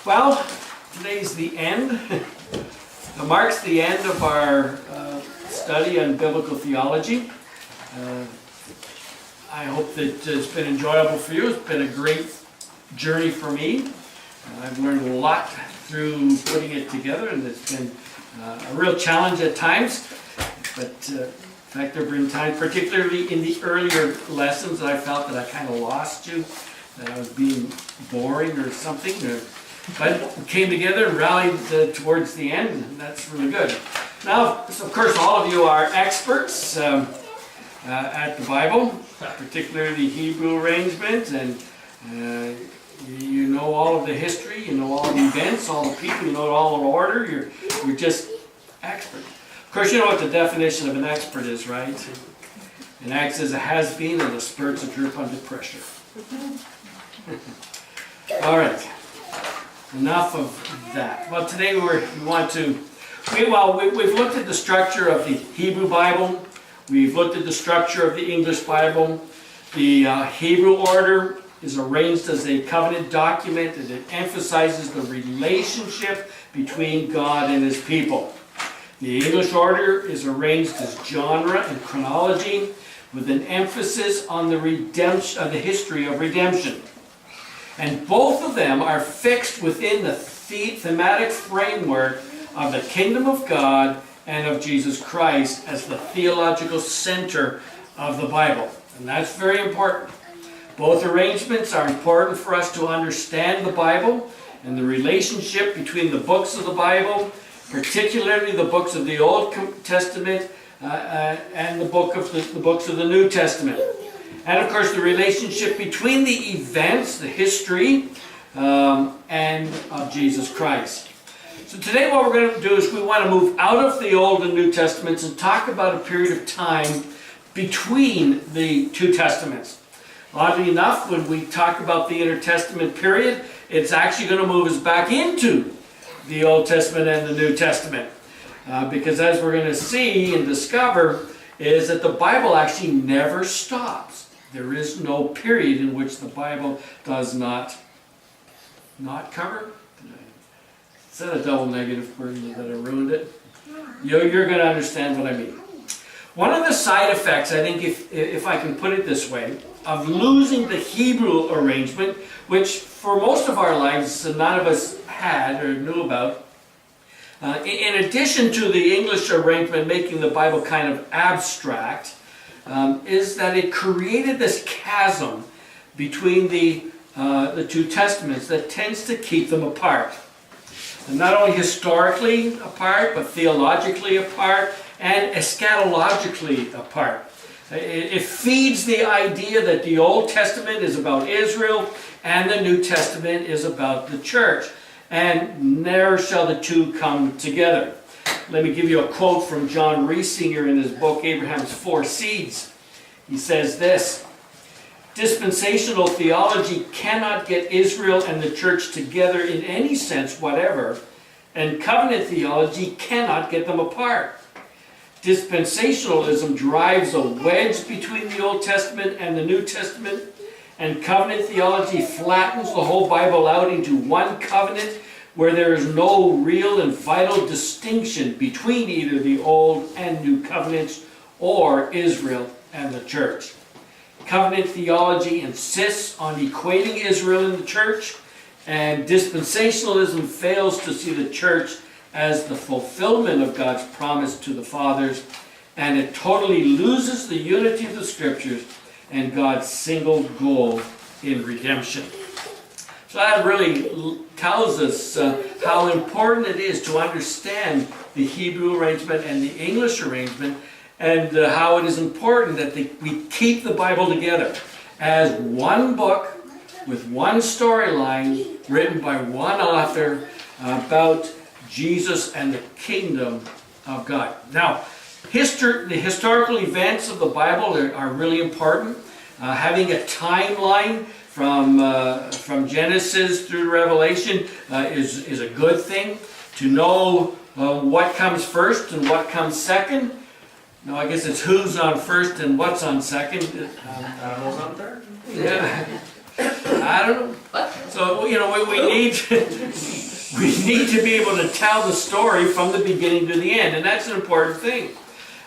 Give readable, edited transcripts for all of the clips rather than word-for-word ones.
Well, today's the end. It marks the end of our study on biblical theology. I hope that it's been enjoyable for you. It's been a great journey for me. I've learned a lot through putting it together, and it's been a real challenge at times. But in fact, there have been times, particularly in the earlier lessons, that I felt that I kind of lost you, that I was being boring or something. But we came together and rallied towards the end, and that's really good. Now, of course, all of you are experts at the Bible, particularly the Hebrew arrangement, and you know all of the history, you know all the events, all the people, you know all in order. You're just expert. Of course, you know what the definition of an expert is, right? An act is a has-been and a spurt's a drip under pressure. All right. Enough of that. Well, today we've looked at the structure of the Hebrew Bible. We've looked at the structure of the English Bible. The Hebrew order is arranged as a covenant document, and it emphasizes the relationship between God and His people. The English order is arranged as genre and chronology, with an emphasis on the history of redemption. And both of them are fixed within the thematic framework of the kingdom of God and of Jesus Christ as the theological center of the Bible. And that's very important. Both arrangements are important for us to understand the Bible and the relationship between the books of the Bible, particularly the books of the Old Testament and the books of the New Testament. And of course the relationship between the events, the history, and of Jesus Christ. So today what we're going to do is we want to move out of the Old and New Testaments and talk about a period of time between the two Testaments. Oddly enough, when we talk about the intertestament period, it's actually going to move us back into the Old Testament and the New Testament. Because as we're going to see and discover, is that the Bible actually never stops. There is no period in which the Bible does not cover. Is that a double negative word that I ruined it? You're going to understand what I mean. One of the side effects, I think, if I can put it this way, of losing the Hebrew arrangement, which for most of our lives none of us had or knew about, in addition to the English arrangement making the Bible kind of abstract, is that it created this chasm between the two testaments that tends to keep them apart. And not only historically apart, but theologically apart and eschatologically apart. It feeds the idea that the Old Testament is about Israel and the New Testament is about the church. And ne'er shall the two come together. Let me give you a quote from John Riesinger in his book, Abraham's Four Seeds. He says this: dispensational theology cannot get Israel and the church together in any sense whatever, and covenant theology cannot get them apart. Dispensationalism drives a wedge between the Old Testament and the New Testament, and covenant theology flattens the whole Bible out into one covenant where there is no real and vital distinction between either the Old and New Covenants or Israel and the church. Covenant theology insists on equating Israel and the church, and dispensationalism fails to see the church as the fulfillment of God's promise to the fathers, and it totally loses the unity of the Scriptures and God's single goal in redemption. So that really tells us how important it is to understand the Hebrew arrangement and the English arrangement, and how it is important that we keep the Bible together as one book with one storyline written by one author about Jesus and the kingdom of God. Now, the historical events of the Bible are really important. Having a timeline from Genesis through Revelation is a good thing. To know what comes first and what comes second. No, I guess it's who's on first and what's on second. Animals on third. Yeah. I don't know. What? So, you know, we need we need to be able to tell the story from the beginning to the end, and that's an important thing.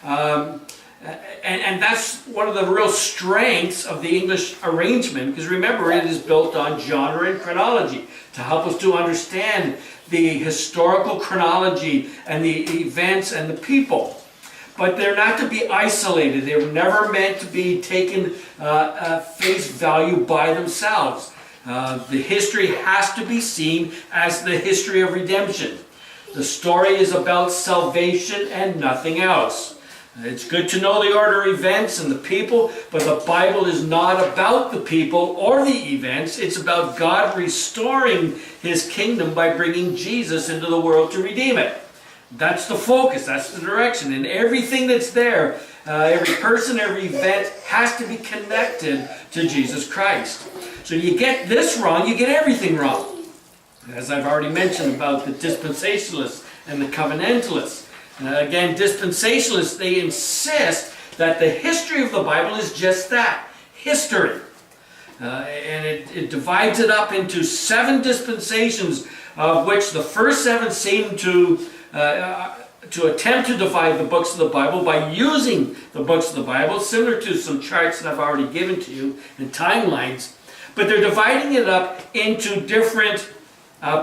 And that's one of the real strengths of the English arrangement, because remember, it is built on genre and chronology to help us to understand the historical chronology and the events and the people. But they're not to be isolated. They were never meant to be taken face value by themselves. The history has to be seen as the history of redemption. The story is about salvation and nothing else. It's good to know the order of events and the people, but the Bible is not about the people or the events. It's about God restoring His kingdom by bringing Jesus into the world to redeem it. That's the focus, that's the direction. And everything that's there, every person, every event has to be connected to Jesus Christ. So you get this wrong, you get everything wrong. As I've already mentioned about the dispensationalists and the covenantalists. Again, dispensationalists, they insist that the history of the Bible is just that, history. And it divides it up into 7 dispensations, of which the first 7 seem to attempt to divide the books of the Bible by using the books of the Bible, similar to some charts that I've already given to you and timelines. But they're dividing it up into different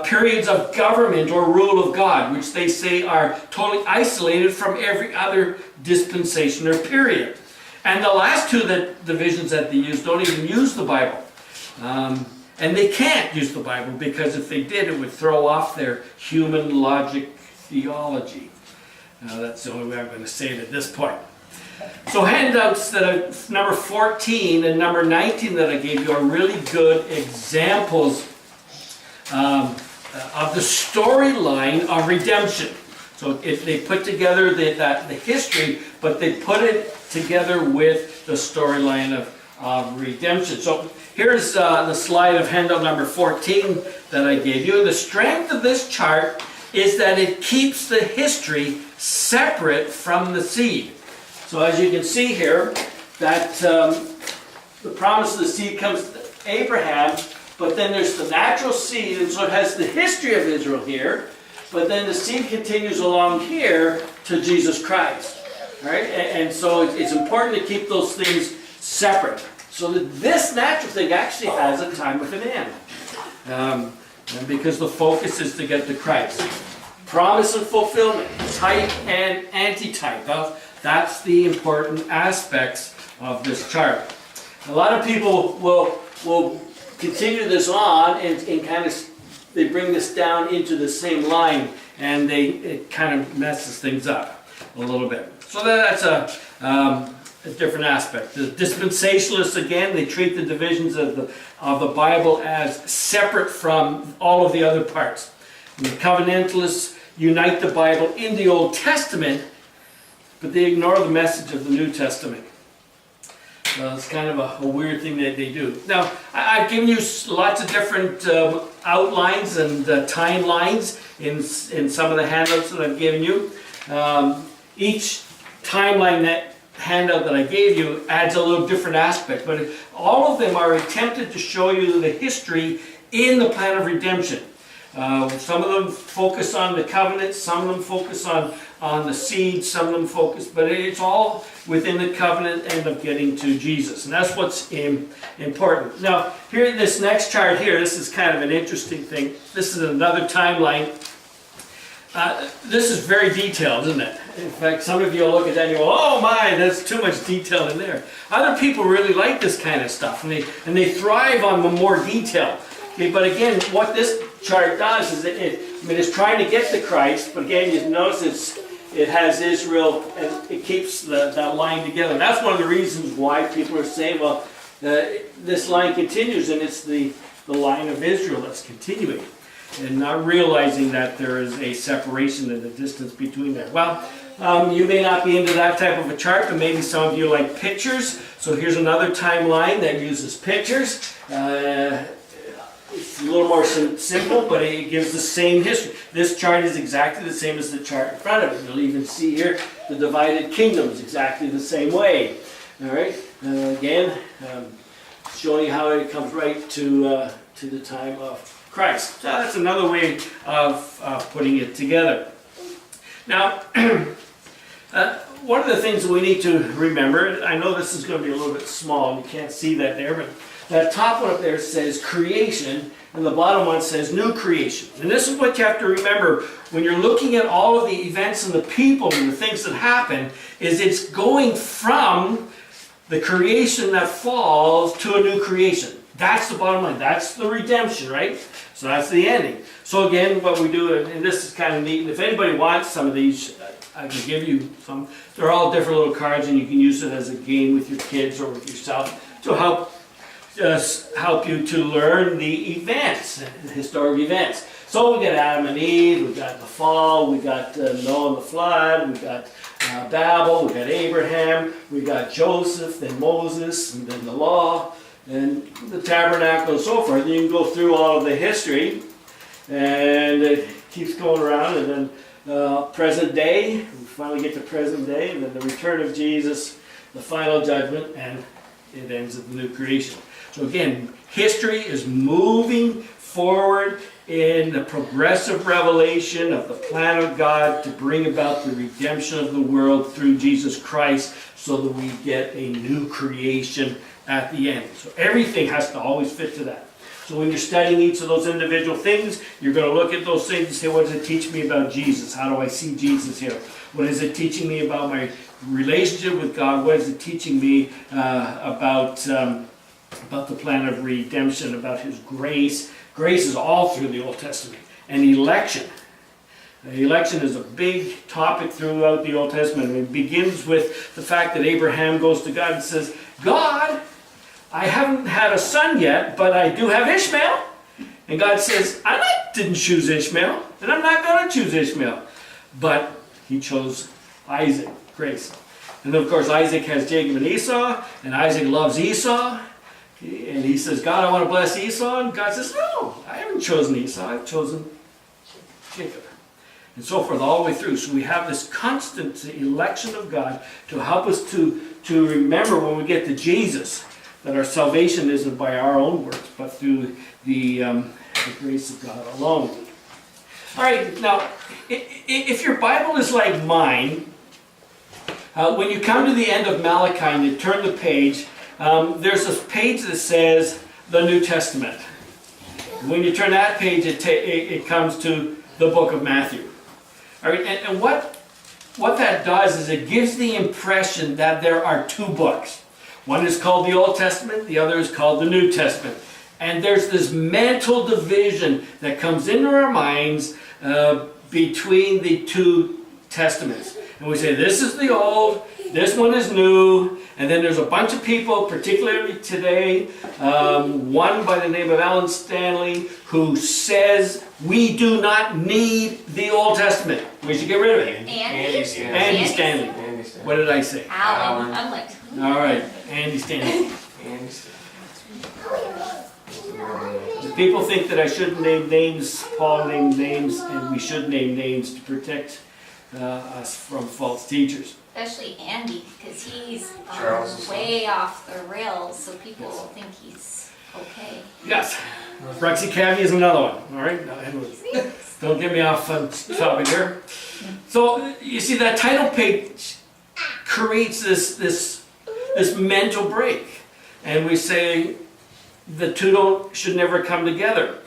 periods of government or rule of God, which they say are totally isolated from every other dispensation or period. And the last 2 divisions that they use don't even use the Bible. And they can't use the Bible, because if they did, it would throw off their human logic theology. That's the only way I'm going to say it at this point. So handouts that are number 14 and number 19 that I gave you are really good examples of the storyline of redemption. So they put together the history, but they put it together with the storyline of redemption. So here's the slide of handout number 14 that I gave you. And the strength of this chart is that it keeps the history separate from the seed. So as you can see here, that the promise of the seed comes to Abraham, but then there's the natural seed, and so it has the history of Israel here, but then the seed continues along here to Jesus Christ. All right? And so it's important to keep those things separate, so that this natural thing actually has a time with an end. And because the focus is to get to Christ. Promise and fulfillment, type and antitype. That's the important aspects of this chart. A lot of people will continue this on and kind of they bring this down into the same line, and it kind of messes things up a little bit. So that's a different aspect. The dispensationalists, again, they treat the divisions of the Bible as separate from all of the other parts. And the covenantalists unite the Bible in the Old Testament, but they ignore the message of the New Testament. It's kind of a weird thing that they do. Now, I've given you lots of different outlines and timelines in some of the handouts that I've given you. Each timeline handout that I gave you adds a little different aspect, but all of them are attempted to show you the history in the plan of redemption. Some of them focus on the covenant, some of them focus on the seed, some of them focus, but it's all within the covenant and of getting to Jesus. And that's what's important. Now, here, this next chart here, this is kind of an interesting thing. This is another timeline. This is very detailed, isn't it? In fact, some of you will look at that and you go, oh my, there's too much detail in there. Other people really like this kind of stuff, and they thrive on the more detail. Okay, but again, what this chart does is it's trying to get to Christ, but again, you notice it has Israel, and it keeps that line together. And that's one of the reasons why people are saying, well, this line continues, and it's the line of Israel that's continuing, and not realizing that there is a separation and a distance between them. Well, you may not be into that type of a chart, but maybe some of you like pictures. So here's another timeline that uses pictures. It's a little more simple, but it gives the same history. This chart is exactly the same as the chart in front of it. You'll even see here the divided kingdoms exactly the same way. All right. Again, showing you how it comes right to the time of Christ. So that's another way of putting it together. Now, one of the things that we need to remember, I know this is going to be a little bit small, you can't see that there, but that top one up there says creation, and the bottom one says new creation. And this is what you have to remember when you're looking at all of the events and the people and the things that happen, is it's going from the creation that falls to a new creation. That's the bottom line. That's the redemption, right? So that's the ending. So again, what we do, and this is kind of neat, and if anybody wants some of these, I can give you some. They're all different little cards, and you can use it as a game with your kids or with yourself to help you to learn the events, the historic events. So we got Adam and Eve, we got the fall, we got Noah and the flood, we got Babel, we got Abraham, we got Joseph, then Moses, and then the law, and the tabernacle, and so forth. And you can go through all of the history, and it keeps going around, and then present day, we finally get to present day, and then the return of Jesus, the final judgment, and it ends with the new creation. So again, history is moving forward in the progressive revelation of the plan of God to bring about the redemption of the world through Jesus Christ so that we get a new creation at the end. So everything has to always fit to that. So when you're studying each of those individual things, you're going to look at those things and say, what does it teach me about Jesus? How do I see Jesus here? What is it teaching me about my relationship with God? What is it teaching me about the plan of redemption, about His grace? Grace is all through the Old Testament. And election. Election is a big topic throughout the Old Testament. It begins with the fact that Abraham goes to God and says, God, I haven't had a son yet, but I do have Ishmael. And God says, didn't choose Ishmael, and I'm not going to choose Ishmael. But He chose Isaac, grace. And then, of course, Isaac has Jacob and Esau, and Isaac loves Esau. And he says, God, I want to bless Esau. And God says, no, I haven't chosen Esau, I've chosen Jacob. And so forth all the way through. So we have this constant election of God to help us to remember when we get to Jesus that our salvation isn't by our own works, but through the grace of God alone. All right, now, if your Bible is like mine, when you come to the end of Malachi and you turn the page, there's this page that says the New Testament. When you turn that page, it comes to the book of Matthew. All right, and what that does is it gives the impression that there are two books. One is called the Old Testament, the other is called the New Testament. And there's this mental division that comes into our minds between the two testaments. And we say, this is the old, this one is new, and then there's a bunch of people, particularly today, one by the name of Alan Stanley, who says we do not need the Old Testament. We should get rid of it. Andy Stanley. What did I say? Alan. I'm like, all right, Andy Stanley. The people think that I shouldn't name names. Paul named names, and we should name names to protect us from false teachers. especially Andy, because he's Charles way off the rails, so people will think he's okay. Yes. Brexy Cavi is another one. All right. No, don't get me off on topic here. So you see that title page creates this mental break, and we say the two should never come together.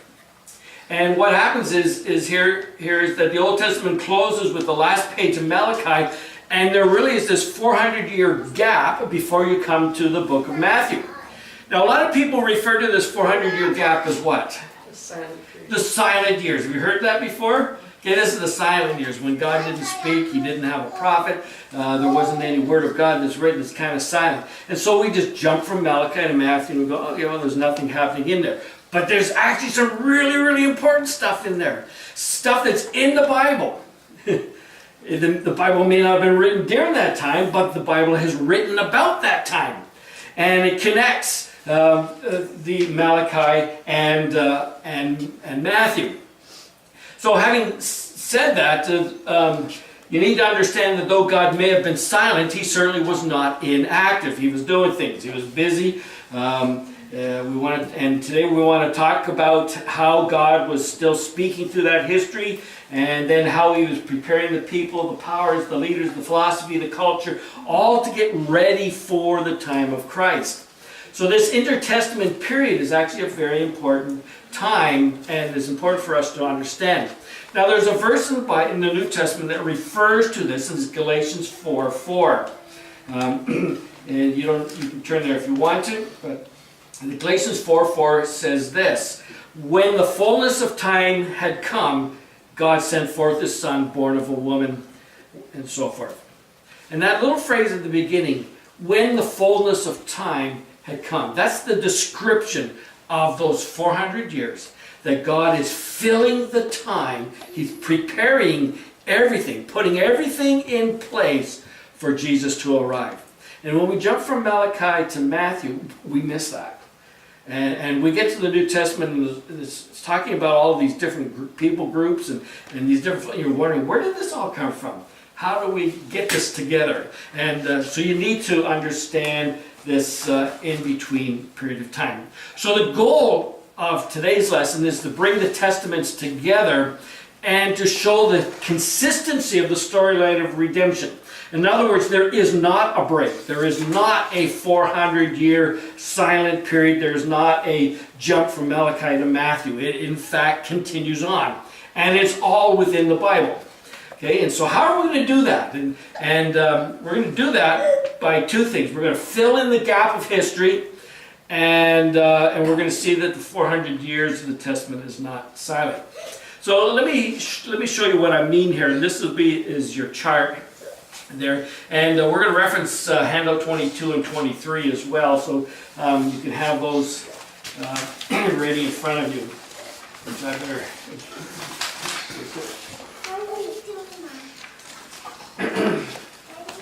And what happens is here is that the Old Testament closes with the last page of Malachi, and there really is this 400-year gap before you come to the book of Matthew. Now, a lot of people refer to this 400-year gap as what? The silent period. The silent years. Have you heard that before? Okay, this is the silent years, when God didn't speak, He didn't have a prophet, there wasn't any word of God that's written, it's kind of silent. And so we just jump from Malachi to Matthew and we go, okay, well, there's nothing happening in there. But there's actually some really, really important stuff in there. Stuff that's in the Bible. The Bible may not have been written during that time, but the Bible has written about that time. And it connects the Malachi and Matthew. So having said that, you need to understand that though God may have been silent, He certainly was not inactive. He was doing things. He was busy. Today we want to talk about how God was still speaking through that history, and then how He was preparing the people, the powers, the leaders, the philosophy, the culture, all to get ready for the time of Christ. So this intertestament period is actually a very important time, and it's important for us to understand. Now there's a verse in the New Testament that refers to this, and it's Galatians 4:4. And you can turn there if you want to, but Galatians 4:4 says this: when the fullness of time had come, God sent forth His Son, born of a woman, and so forth. And that little phrase at the beginning, when the fullness of time had come, that's the description of those 400 years, that God is filling the time. He's preparing everything, putting everything in place for Jesus to arrive. And when we jump from Malachi to Matthew, we miss that. And we get to the New Testament, and it's talking about all of these different people groups and these different, you're wondering, where did this all come from? How do we get this together? And so you need to understand this in-between period of time. So the goal of today's lesson is to bring the Testaments together and to show the consistency of the storyline of redemption. In other words, there is not a break. There is not a 400-year silent period. There is not a jump from Malachi to Matthew. It, in fact, continues on. And it's all within the Bible. Okay, and so how are we going to do that? And we're going to do that by two things. We're going to fill in the gap of history, and we're going to see that the 400 years of the Testament is not silent. So let me show you what I mean here. And this is your chart there, and we're going to reference handout 22 and 23 as well, so you can have those ready in front of you. Which I better.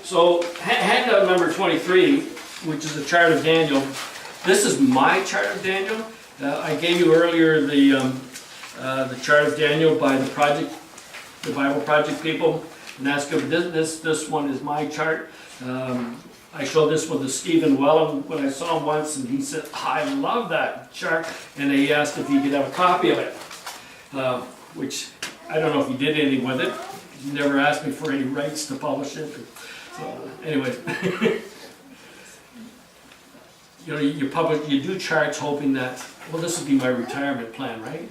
So handout number 23, which is the chart of Daniel. This is my chart of Daniel. I gave you earlier the chart of Daniel by the Bible Project people. And that's good. This one is my chart. I showed this one to Stephen Wellham when I saw him once, and he said, I love that chart. And he asked if he could have a copy of it, which I don't know if he did anything with it. He never asked me for any rights to publish it. So, anyway, you do charts hoping that, well, this will be my retirement plan, right?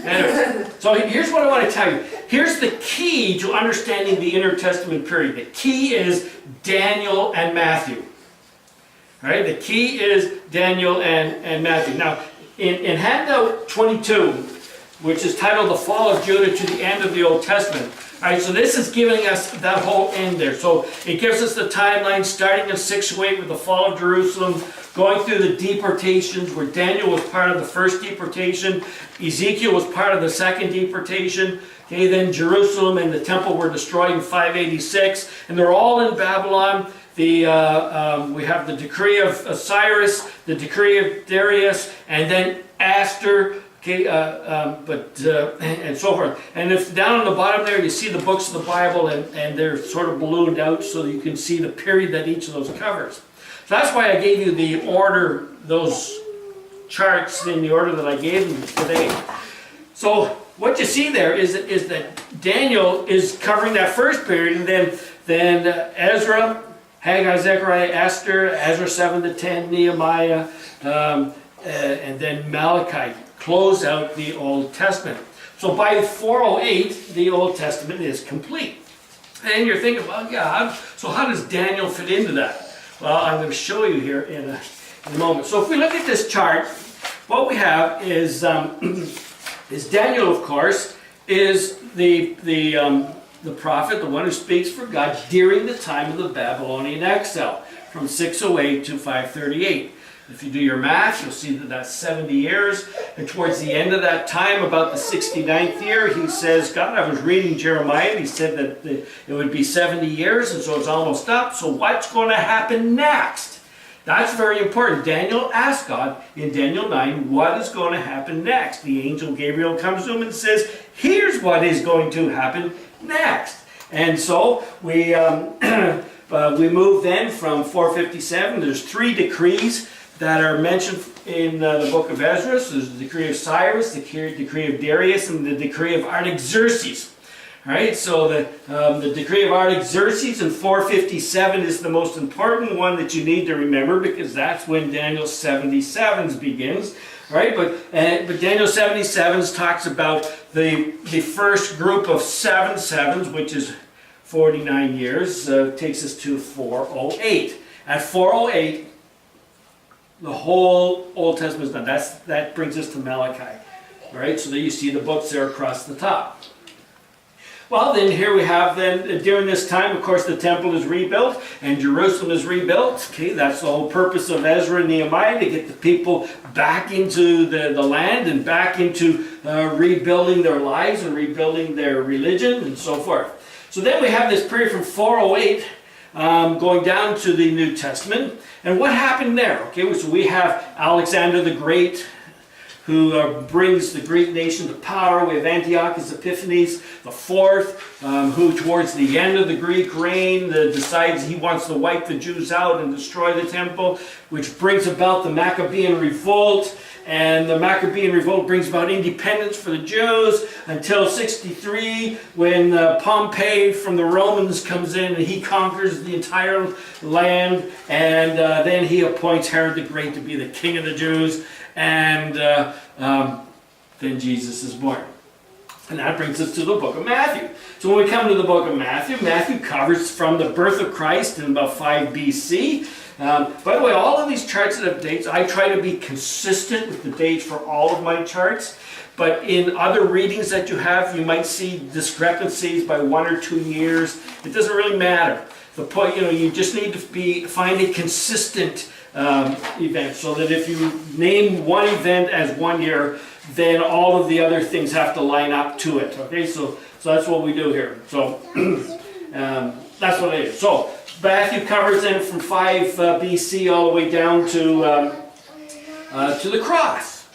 Anyway, so here's what I want to tell you. Here's the key to understanding the intertestament period. The key is Daniel and Matthew. All right, the key is Daniel and Matthew. Now, in handout 22, which is titled The Fall of Judah to the End of the Old Testament, all right, so this is giving us that whole end there. So it gives us the timeline starting in 608 with the fall of Jerusalem, going through the deportations where Daniel was part of the first deportation, Ezekiel was part of the second deportation. Okay, then Jerusalem and the temple were destroyed in 586, and they're all in Babylon. We have the decree of Cyrus, the decree of Darius, and then Aster. Okay, and so forth. And if down on the bottom there you see the books of the Bible, and they're sort of ballooned out so that you can see the period that each of those covers. So that's why I gave you the order, those charts in the order that I gave them today. So what you see there is that Daniel is covering that first period, and then Ezra, Haggai, Zechariah, Esther, Ezra 7 to 10, Nehemiah, and then Malachi close out the Old Testament. So by 408, the Old Testament is complete. And you're thinking, well, yeah, so how does Daniel fit into that? Well, I'm going to show you here in a moment. So if we look at this chart, what we have is Daniel, of course, is the prophet, the one who speaks for God during the time of the Babylonian exile, from 608 to 538. If you do your math, you'll see that that's 70 years. And towards the end of that time, about the 69th year, he says, God, I was reading Jeremiah, and he said that it would be 70 years, and so it's almost up. So what's going to happen next? That's very important. Daniel asked God in Daniel 9, what is going to happen next? The angel Gabriel comes to him and says, here's what is going to happen next. And so we move then from 457. There's 3 decrees that are mentioned in the book of Ezra. So there's the decree of Cyrus, the decree of Darius, and the decree of Artaxerxes. All right, so the decree of Artaxerxes in 457 is the most important one that you need to remember, because that's when Daniel 77 begins. All right, but Daniel 77 talks about the first group of 7 sevens, which is 49 years, takes us to 408. At 408, the whole Old Testament is done. That brings us to Malachi. All right, so there you see the books there across the top. Well, then here we have during this time, of course, the temple is rebuilt and Jerusalem is rebuilt. Okay, that's the whole purpose of Ezra and Nehemiah, to get the people back into the land and back into rebuilding their lives and rebuilding their religion and so forth. So then we have this period from 408 going down to the New Testament. And what happened there? Okay, so we have Alexander the Great, who brings the Greek nation to power. We have Antiochus Epiphanes the Fourth, who towards the end of the Greek reign decides he wants to wipe the Jews out and destroy the temple, which brings about the Maccabean revolt. And the Maccabean revolt brings about independence for the Jews until 63, when Pompey from the Romans comes in and he conquers the entire land. And then he appoints Herod the Great to be the king of the Jews. And then Jesus is born. And that brings us to the book of Matthew. So when we come to the book of Matthew, Matthew covers from the birth of Christ in about 5 BC. By the way, all of these charts that have dates, I try to be consistent with the dates for all of my charts. But in other readings that you have, you might see discrepancies by 1 or 2 years. It doesn't really matter. The point, you just need to find a consistent event, so that if you name one event as 1 year, then all of the other things have to line up to it. Okay, so that's what we do here. So that's what it is. So Matthew covers them from 5 BC all the way down to the cross.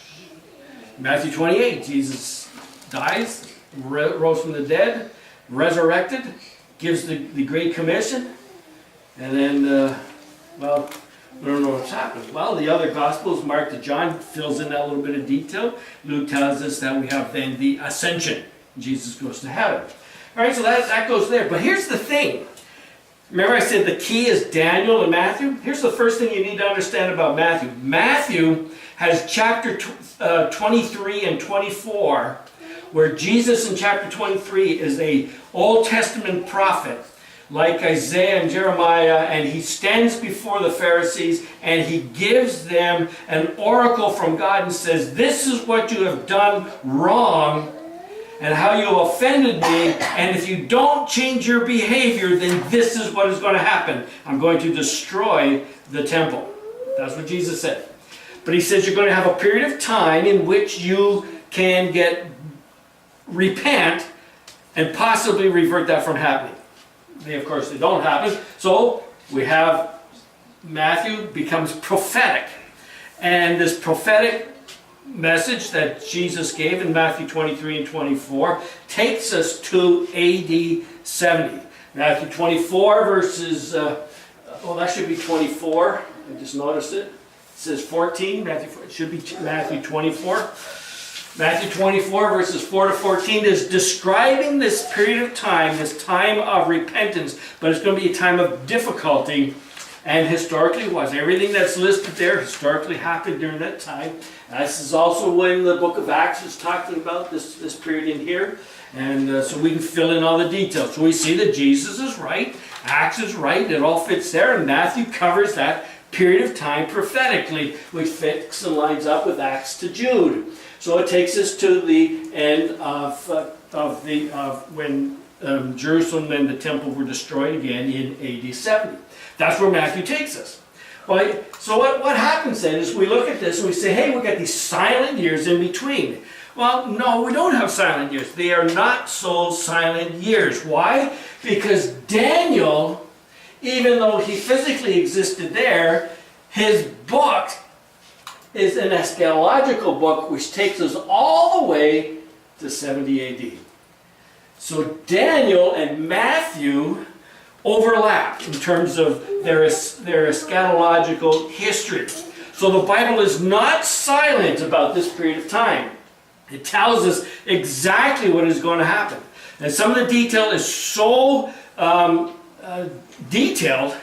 Matthew 28, Jesus dies, rose from the dead, resurrected, gives the Great Commission, and then, we don't know what's happened. Well, the other Gospels, Mark to John, fills in that little bit of detail. Luke tells us that we have then the ascension. Jesus goes to heaven. All right, so that goes there. But here's the thing. Remember I said the key is Daniel and Matthew? Here's the first thing you need to understand about Matthew. Matthew has chapter 23 and 24, where Jesus in chapter 23 is a Old Testament prophet, like Isaiah and Jeremiah, and he stands before the Pharisees and he gives them an oracle from God and says, this is what you have done wrong and how you offended me, and if you don't change your behavior, then this is what is going to happen. I'm going to destroy the temple. That's what Jesus said. But he says you're going to have a period of time in which you can repent and possibly revert that from happening. Of course, they don't happen. So we have Matthew becomes prophetic. And this prophetic message that Jesus gave in Matthew 23 and 24 takes us to AD 70. Matthew 24 verses, that should be 24. I just noticed it. It says 14. It should be Matthew 24. Matthew 24 verses 4 to 14 is describing this period of time, this time of repentance, but it's going to be a time of difficulty, and historically was. Everything that's listed there historically happened during that time. This is also when the book of Acts is talking about this period in here, and so we can fill in all the details. So we see that Jesus is right, Acts is right, it all fits there, and Matthew covers that period of time prophetically, which fits and lines up with Acts to Jude. So it takes us to the end of when Jerusalem and the temple were destroyed again in AD 70. That's where Matthew takes us. Well, so what happens then is we look at this and we say, hey, we've got these silent years in between. Well, no, we don't have silent years. They are not so silent years. Why? Because Daniel, even though he physically existed there, his book is an eschatological book which takes us all the way to 70 AD. So Daniel and Matthew overlap in terms of their eschatological history. So the Bible is not silent about this period of time. It tells us exactly what is going to happen. And some of the detail is so detailed,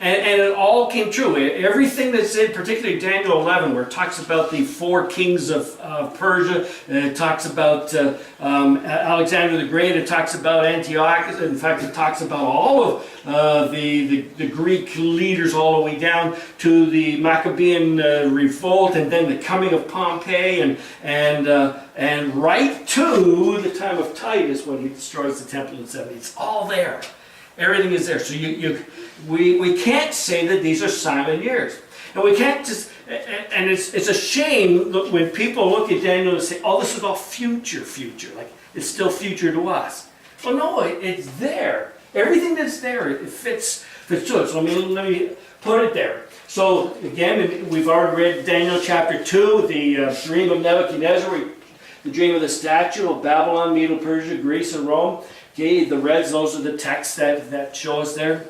and it all came true. Everything that's in, particularly Daniel 11, where it talks about the 4 kings of Persia, and it talks about Alexander the Great, it talks about Antiochus, in fact it talks about all of the Greek leaders all the way down to the Maccabean revolt, and then the coming of Pompey, and right to the time of Titus when he destroys the temple in 70. It's all there. Everything is there. So we can't say that these are silent years. And we can't just, and it's a shame when people look at Daniel and say, oh, this is all future, like it's still future to us. Well, no, it's there. Everything that's there, it fits to it. So let me put it there. So again, we've already read Daniel chapter 2, the dream of Nebuchadnezzar, the dream of the statue of Babylon, Medo-Persia, Greece, and Rome. Okay, the reds, those are the texts that show us there.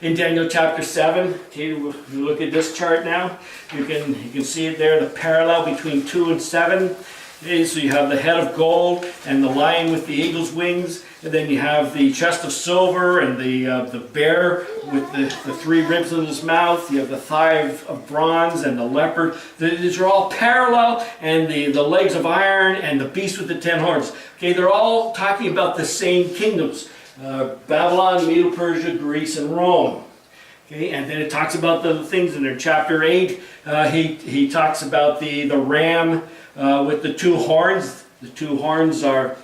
In Daniel chapter 7, okay, if you look at this chart now, you can see it there, the parallel between 2 and 7. Okay, so you have the head of gold and the lion with the eagle's wings, and then you have the chest of silver and the bear with the 3 ribs in his mouth. You have the thigh of bronze and the leopard. These are all parallel, and the legs of iron and the beast with the 10 horns. Okay, they're all talking about the same kingdoms. Babylon, Medo-Persia, Greece, and Rome. Okay, and then it talks about the things in there. Chapter 8, he talks about the ram with the 2 horns. The 2 horns are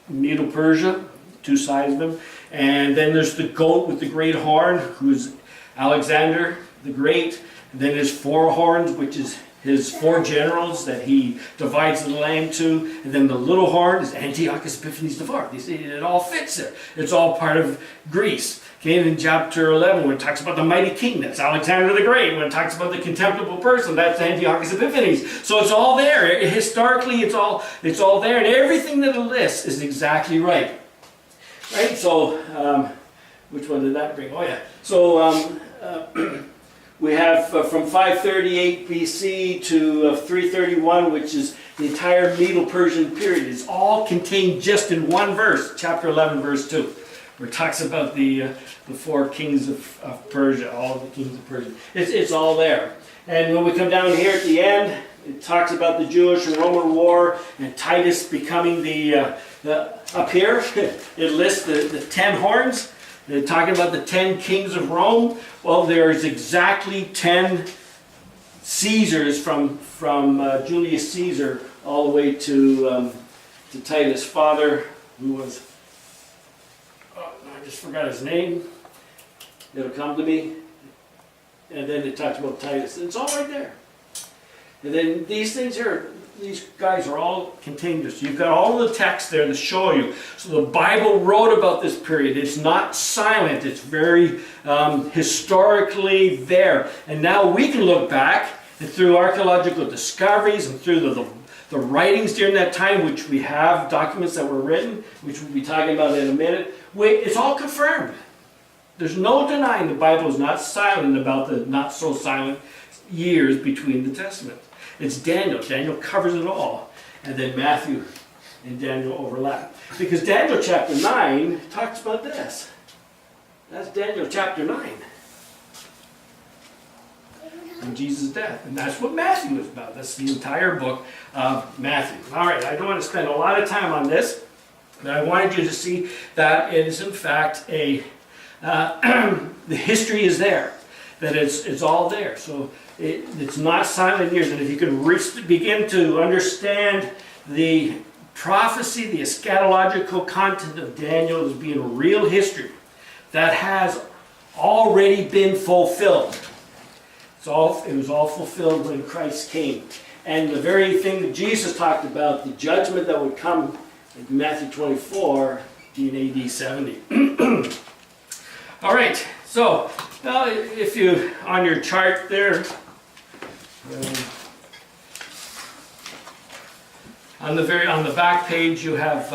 Medo-Persia, 2 sides of them. And then there's the goat with the great horn, who's Alexander the Great. And then there's 4 horns, which is his 4 generals that he divides the land to. And then the little horn is Antiochus Epiphanes IV. You see, it all fits there. It's all part of Greece. Okay, and in chapter 11, when it talks about the mighty king, that's Alexander the Great. When it talks about the contemptible person, that's Antiochus Epiphanes. So it's all there. Historically, it's all there. And everything that it lists is exactly right. Right? So, which one did that bring? Oh, yeah. So, we have from 538 BC to 331, which is the entire Medo-Persian period. It's all contained just in one verse, chapter 11, verse 2, where it talks about the 4 kings of Persia, all of the kings of Persia. It's all there. And when we come down here at the end, it talks about the Jewish and Roman war and Titus becoming up here, it lists the 10 horns. They're talking about the 10 kings of Rome. Well, there's exactly 10 Caesars from Julius Caesar all the way to Titus' father, who was, I just forgot his name. It'll come to me. And then it talks about Titus. It's all right there. And then these things here, these guys are all contained. So you've got all the text there to show you. So the Bible wrote about this period. It's not silent. It's very historically there. And now we can look back and through archaeological discoveries and through the writings during that time, which we have documents that were written, which we'll be talking about in a minute. It's all confirmed. There's no denying the Bible is not silent about the not so silent years between the Testaments. It's Daniel. Daniel covers it all. And then Matthew and Daniel overlap. Because Daniel chapter 9 talks about this. That's Daniel chapter 9. And Jesus' death. And that's what Matthew is about. That's the entire book of Matthew. All right, I don't want to spend a lot of time on this, but I wanted you to see that it is in fact the history is there. That it's all there. So it's not silent years. And if you can begin to understand the prophecy, the eschatological content of Daniel as being real history that has already been fulfilled. It was all fulfilled when Christ came. And the very thing that Jesus talked about, the judgment that would come in Matthew 24, in AD 70. All right, so now if you, on your chart there, on the back page you have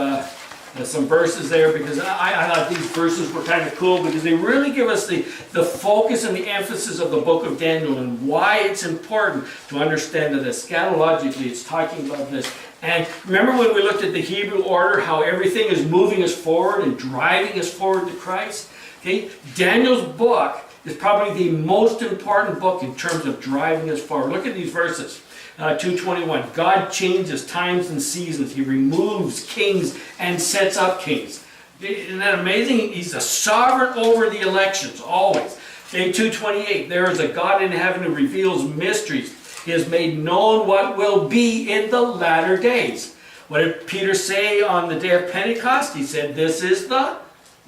some verses there, because I thought these verses were kind of cool, because they really give us the focus and the emphasis of the book of Daniel and why it's important to understand that eschatologically it's talking about this. And remember when we looked at the Hebrew order, how everything is moving us forward and driving us forward to Christ? Okay, Daniel's book is probably the most important book in terms of driving us forward. Look at these verses. 2:21, God changes times and seasons. He removes kings and sets up kings. Isn't that amazing? He's a sovereign over the elections, always. Okay, 2:28, there is a God in heaven who reveals mysteries. He has made known what will be in the latter days. What did Peter say on the day of Pentecost? He said, this is the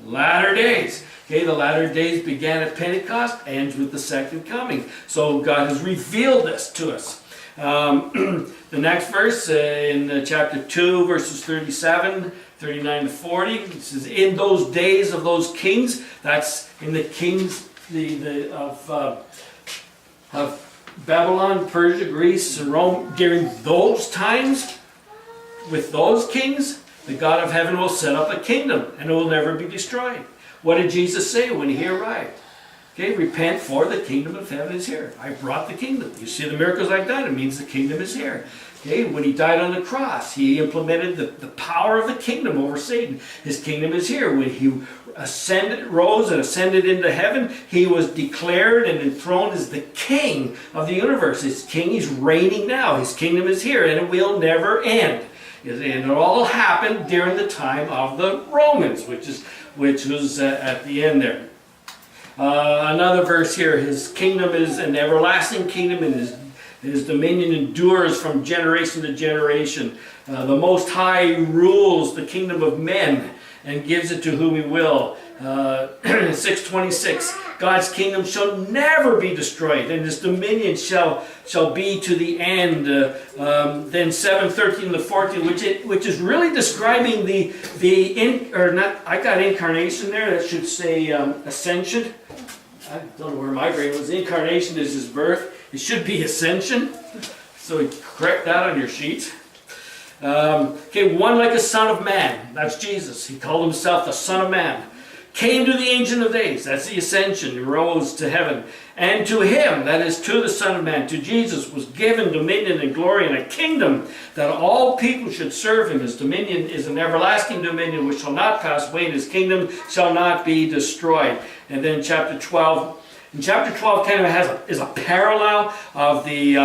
latter days. Okay, the latter days began at Pentecost, ends with the second coming. So God has revealed this to us. The next verse in chapter 2, verses 37, 39 to 40, it says, in those days of those kings, that's in the kings of Babylon, Persia, Greece, and Rome, during those times, with those kings, the God of heaven will set up a kingdom, and it will never be destroyed. What did Jesus say when he arrived? Okay, repent, for the kingdom of heaven is here. I brought the kingdom. You see the miracles I've done, it means the kingdom is here. Okay, when he died on the cross, he implemented the power of the kingdom over Satan. His kingdom is here. When he rose and ascended into heaven, he was declared and enthroned as the king of the universe. His king, he's reigning now. His kingdom is here, and it will never end. And it all happened during the time of the Romans, which was at the end there. Another verse here, his kingdom is an everlasting kingdom, and his dominion endures from generation to generation. The Most High rules the kingdom of men and gives it to whom he will. 6:26, God's kingdom shall never be destroyed, and his dominion shall be to the end. Then 7:13 to 14, which is really describing I got incarnation there. That should say ascension. I don't know where my brain was. Incarnation is his birth. It should be ascension. So correct that on your sheet. Okay, one like a son of man. That's Jesus. He called himself the Son of Man. Came to the Ancient of Days. That's the ascension. He rose to heaven. And to him, that is to the Son of Man, to Jesus, was given dominion and glory and a kingdom that all people should serve him. His dominion is an everlasting dominion which shall not pass away, and his kingdom shall not be destroyed. And then chapter 12. And chapter 12 kind of is a parallel of the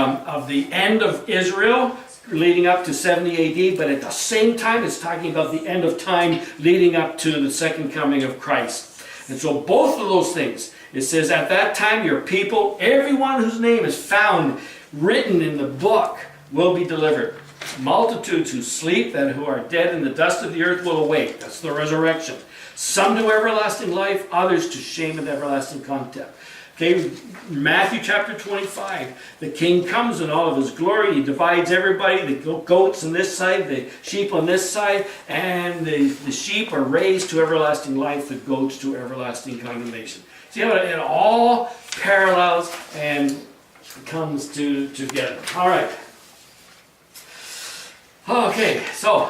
end of Israel, leading up to 70 AD, but at the same time it's talking about the end of time leading up to the second coming of Christ. And so both of those things, it says, at that time your people, everyone whose name is found written in the book, will be delivered. Multitudes who sleep, and who are dead in the dust of the earth, will awake. That's the resurrection. Some to everlasting life, others to shame and everlasting contempt. Okay, Matthew chapter 25. The king comes in all of his glory. He divides everybody, the goats on this side, the sheep on this side, and the sheep are raised to everlasting life, the goats to everlasting condemnation. See how it all parallels and comes together. All right. Okay, so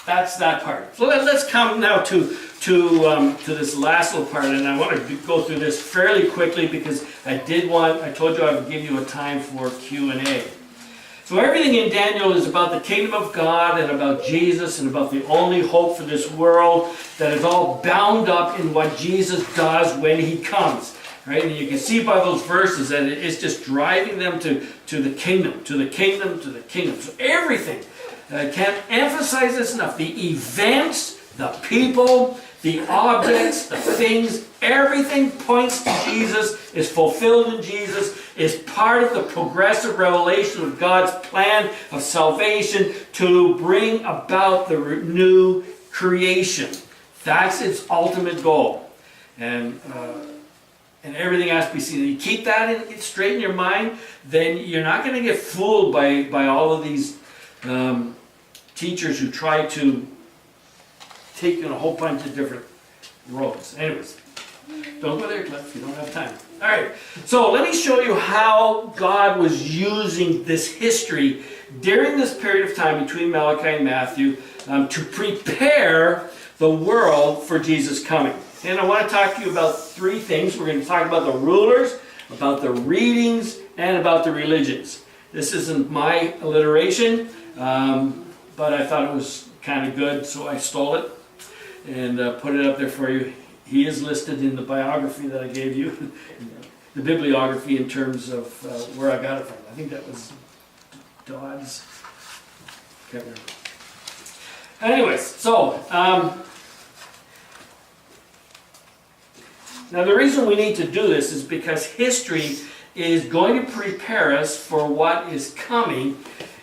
that's that part. So let's come now to this last little part, and I want to go through this fairly quickly because I told you I would give you a time for Q&A. So everything in Daniel is about the kingdom of God and about Jesus and about the only hope for this world, that is all bound up in what Jesus does when he comes. Right? And you can see by those verses that it's just driving them to the kingdom, to the kingdom, to the kingdom. So everything, I can't emphasize this enough, the events, the people, the objects, the things, everything points to Jesus, is fulfilled in Jesus, is part of the progressive revelation of God's plan of salvation to bring about the new creation. That's its ultimate goal. And everything has to be seen. You keep that straight in your mind, then you're not going to get fooled by all of these teachers who try to take a whole bunch of different roads. Anyways, don't go there, Cliff. You don't have time. All right. So let me show you how God was using this history during this period of time between Malachi and Matthew to prepare the world for Jesus' coming. And I want to talk to you about three things. We're going to talk about the rulers, about the readings, and about the religions. This isn't my alliteration, but I thought it was kind of good, so I stole it and put it up there for you. He is listed in the biography that I gave you, the bibliography in terms of where I got it from. I think that was Dodd's. Can't remember. Anyways, so now the reason we need to do this is because history is going to prepare us for what is coming,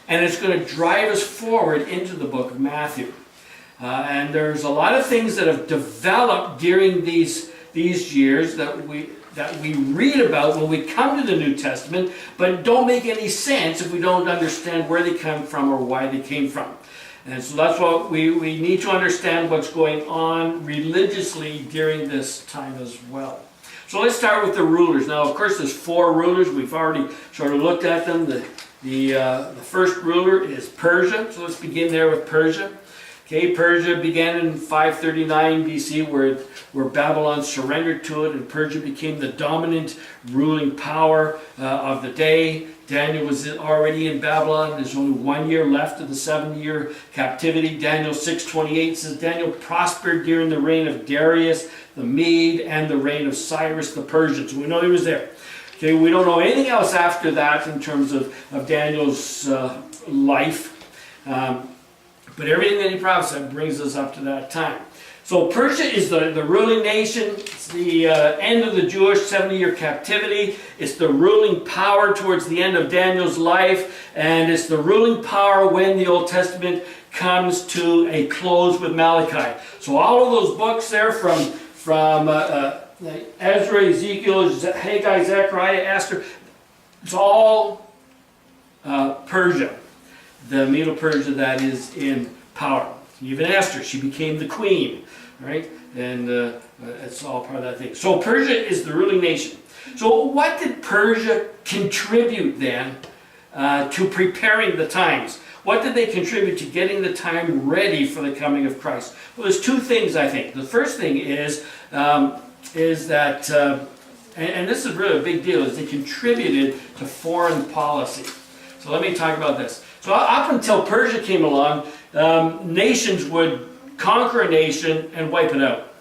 and it's going to drive us forward into the book of Matthew. And there's a lot of things that have developed during these years that we read about when we come to the New Testament, but don't make any sense if we don't understand where they come from or why they came from. And so that's what we need to understand what's going on religiously during this time as well. So let's start with the rulers. Now, of course, there's four rulers. We've already sort of looked at them. The first ruler is Persia. So let's begin there with Persia. Okay, Persia began in 539 BC, where Babylon surrendered to it, and Persia became the dominant ruling power of the day. Daniel was already in Babylon. There's only 1 year left of the 7-year captivity. Daniel 6:28 says, Daniel prospered during the reign of Darius the Mede and the reign of Cyrus the Persian. So we know he was there. Okay, we don't know anything else after that in terms of Daniel's life. But everything that he prophesied brings us up to that time. So Persia is the ruling nation. It's the end of the Jewish 70-year captivity. It's the ruling power towards the end of Daniel's life. And it's the ruling power when the Old Testament comes to a close with Malachi. So all of those books there from Ezra, Ezekiel, Haggai, Zechariah, Esther, it's all Persia. The Medo-Persia that is in power. Even Esther, she became the queen, right? And it's all part of that thing. So Persia is the ruling nation. So what did Persia contribute then to preparing the times? What did they contribute to getting the time ready for the coming of Christ? Well, there's two things, I think. The first thing is that, and this is really a big deal, is they contributed to foreign policy. So let me talk about this. So up until Persia came along, nations would conquer a nation and wipe it out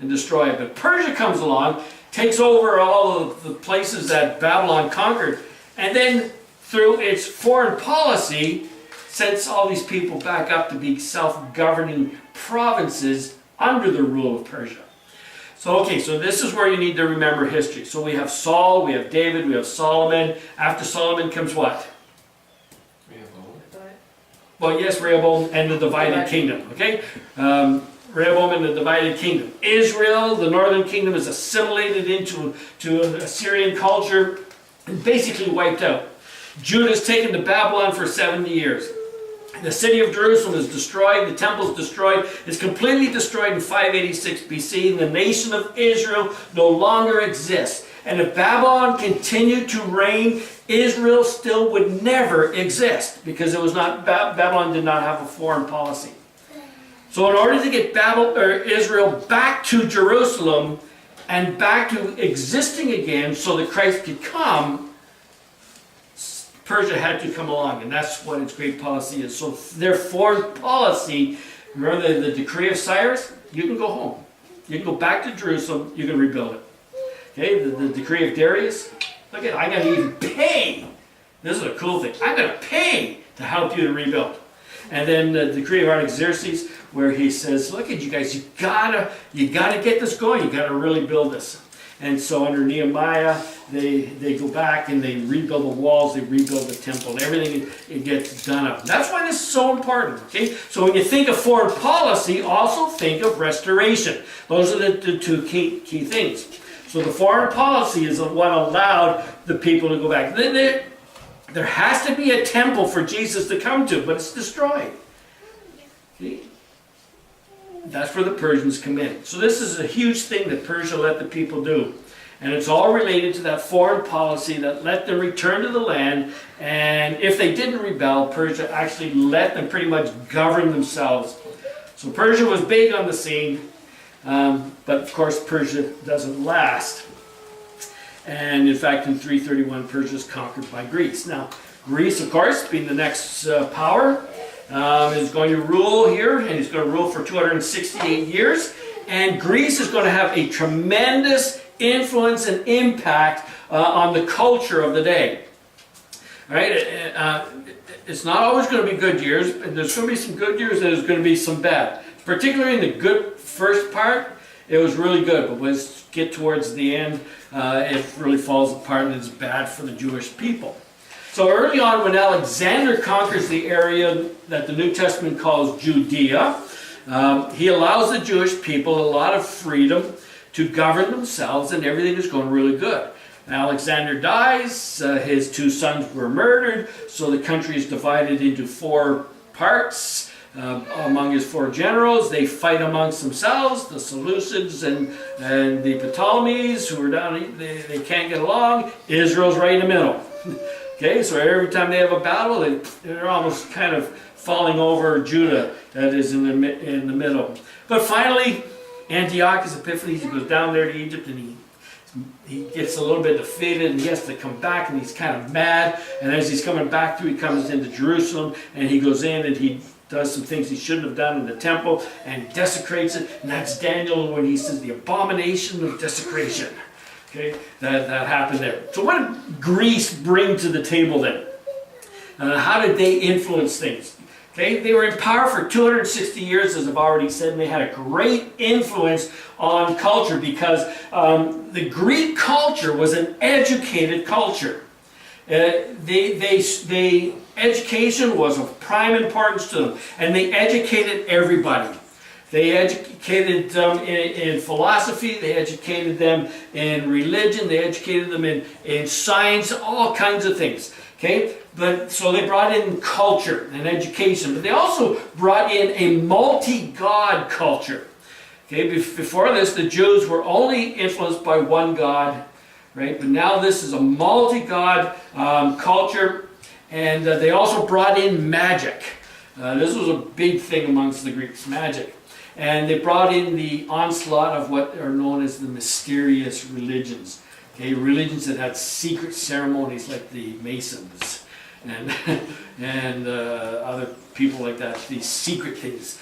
and destroy it. But Persia comes along, takes over all of the places that Babylon conquered, and then through its foreign policy sets all these people back up to be self-governing provinces under the rule of Persia. So okay, so this is where you need to remember history. So we have Saul, we have David, we have Solomon. After Solomon comes what? Well, yes, Rehoboam and the divided kingdom, okay? Rehoboam and the divided kingdom. Israel, the northern kingdom, is assimilated into Assyrian culture and basically wiped out. Judah is taken to Babylon for 70 years. The city of Jerusalem is destroyed, the temple is destroyed, it's completely destroyed in 586 BC, and the nation of Israel no longer exists. And if Babylon continued to reign, Israel still would never exist because it was not Babylon did not have a foreign policy. So in order to get Israel back to Jerusalem and back to existing again so that Christ could come, Persia had to come along, and that's what its great policy is. So their foreign policy, remember the decree of Cyrus? You can go home. You can go back to Jerusalem, you can rebuild it. Okay, the decree of Darius, look at it, I'm going to even pay. This is a cool thing. I'm going to pay to help you to rebuild. And then the decree of Artaxerxes, where he says, look at you guys, you gotta get this going. You gotta really build this. And so under Nehemiah, they go back and they rebuild the walls, they rebuild the temple, and everything it gets done up. That's why this is so important. Okay, so when you think of foreign policy, also think of restoration. Those are the two key things. So the foreign policy is what allowed the people to go back. There has to be a temple for Jesus to come to, but it's destroyed. See? That's where the Persians come in. So this is a huge thing that Persia let the people do. And it's all related to that foreign policy that let them return to the land. And if they didn't rebel, Persia actually let them pretty much govern themselves. So Persia was big on the scene, but of course Persia doesn't last. And in fact, in 331, Persia is conquered by Greece. Now, Greece, of course, being the next power, is going to rule here, and he's going to rule for 268 years. And Greece is going to have a tremendous influence and impact on the culture of the day. All right? It's not always going to be good years, and there's going to be some good years, and there's going to be some bad. Particularly in the good first part, it was really good, but when we get towards the end, it really falls apart, and it's bad for the Jewish people. So early on, when Alexander conquers the area that the New Testament calls Judea, he allows the Jewish people a lot of freedom to govern themselves, and everything is going really good. Alexander dies, his 2 sons were murdered, so the country is divided into 4 parts among his 4 generals. They fight amongst themselves, the Seleucids and the Ptolemies, who are down, they can't get along. Israel's right in the middle. Okay, so every time they have a battle, they're almost kind of falling over Judah, that is in the middle. But finally, Antiochus Epiphanes, he goes down there to Egypt, and he gets a little bit defeated, and he has to come back, and he's kind of mad. And as he's coming back through, he comes into Jerusalem, and he goes in, and he does some things he shouldn't have done in the temple, and desecrates it. And that's Daniel when he says the abomination of desecration. Okay, that happened there. So what did Greece bring to the table then? How did they influence things? Okay, they were in power for 260 years, as I've already said, and they had a great influence on culture because the Greek culture was an educated culture. Education was of prime importance to them, and they educated everybody. They educated them in philosophy, they educated them in religion, they educated them in science, all kinds of things. Okay? So they brought in culture and education, but they also brought in a multi-god culture. Okay? Before this, the Jews were only influenced by one God, right? But now this is a multi-god culture, and they also brought in magic. This was a big thing amongst the Greeks, magic. And they brought in the onslaught of what are known as the mysterious religions. Okay, religions that had secret ceremonies like the Masons and other people like that, these secret things,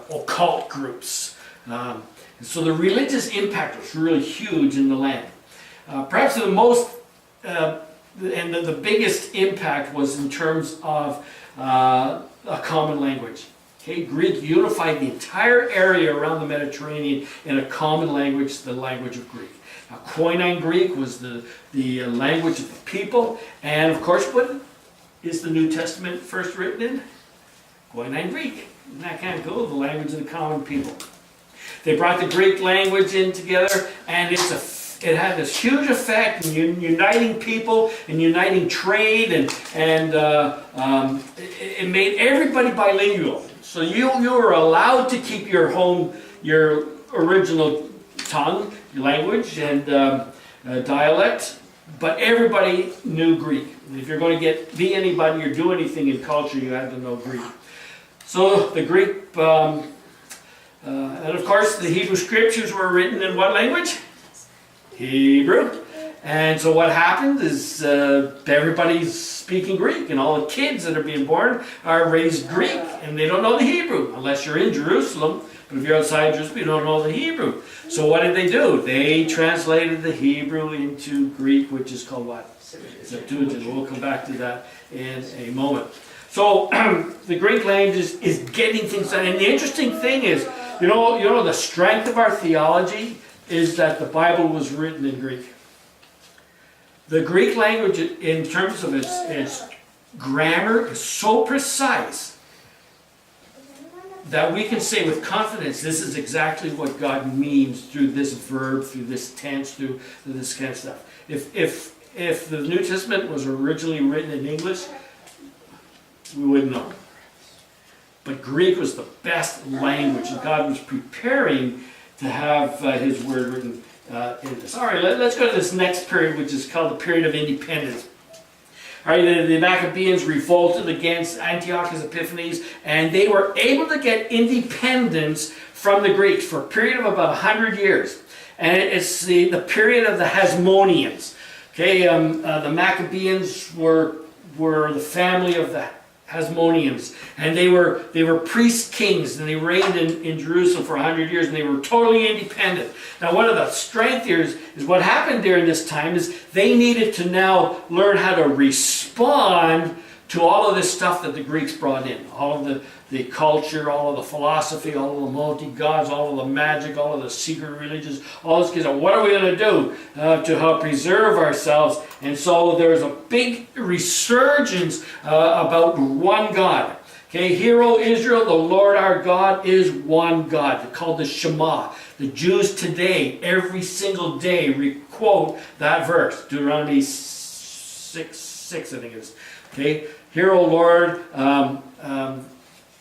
occult groups. And so the religious impact was really huge in the land. Perhaps the most, and the biggest impact was in terms of a common language. Okay, Greek unified the entire area around the Mediterranean in a common language, the language of Greek. Now, Koine Greek was the language of the people, and of course, what is the New Testament first written in? Koine Greek. Isn't that kind of cool? The language of the common people. They brought the Greek language in together, and it had this huge effect in uniting people and uniting trade, and it made everybody bilingual. So you were allowed to keep your original tongue, your language, and dialect, but everybody knew Greek. If you're going to be anybody or do anything in culture, you had to know Greek. So the Greek, and of course the Hebrew scriptures were written in what language? Hebrew. And so what happened is everybody's speaking Greek, and all the kids that are being born are raised Greek, and they don't know the Hebrew, unless you're in Jerusalem. But if you're outside Jerusalem, you don't know the Hebrew. So what did they do? They translated the Hebrew into Greek, which is called what? Septuagint. We'll come back to that in a moment. So the Greek language is getting things done. And the interesting thing is, you know the strength of our theology is that the Bible was written in Greek. The Greek language, in terms of its grammar, is so precise that we can say with confidence, this is exactly what God means through this verb, through this tense, through this kind of stuff. If the New Testament was originally written in English, we wouldn't know. But Greek was the best language, and God was preparing to have His Word written in this. All right, let's go to this next period, which is called the period of independence. All right, the Maccabees revolted against Antiochus Epiphanes, and they were able to get independence from the Greeks for a period of about 100 years. And it's the period of the Hasmoneans. Okay, the Maccabees were the family of the Hasmoneans, and they were priest kings, and they reigned in Jerusalem for 100 years, and they were totally independent. Now, one of the strength here is what happened during this time is they needed to now learn how to respond to all of this stuff that the Greeks brought in, all of the culture, all of the philosophy, all of the multi-gods, all of the magic, all of the secret religions, all this kind of, what are we going to do to help preserve ourselves? And so there's a big resurgence about one God. Okay, Hear, O Israel, the Lord our God is one God. They're called the Shema. The Jews today, every single day, quote that verse, Deuteronomy 6, I think it is. Okay, Hear, O Lord,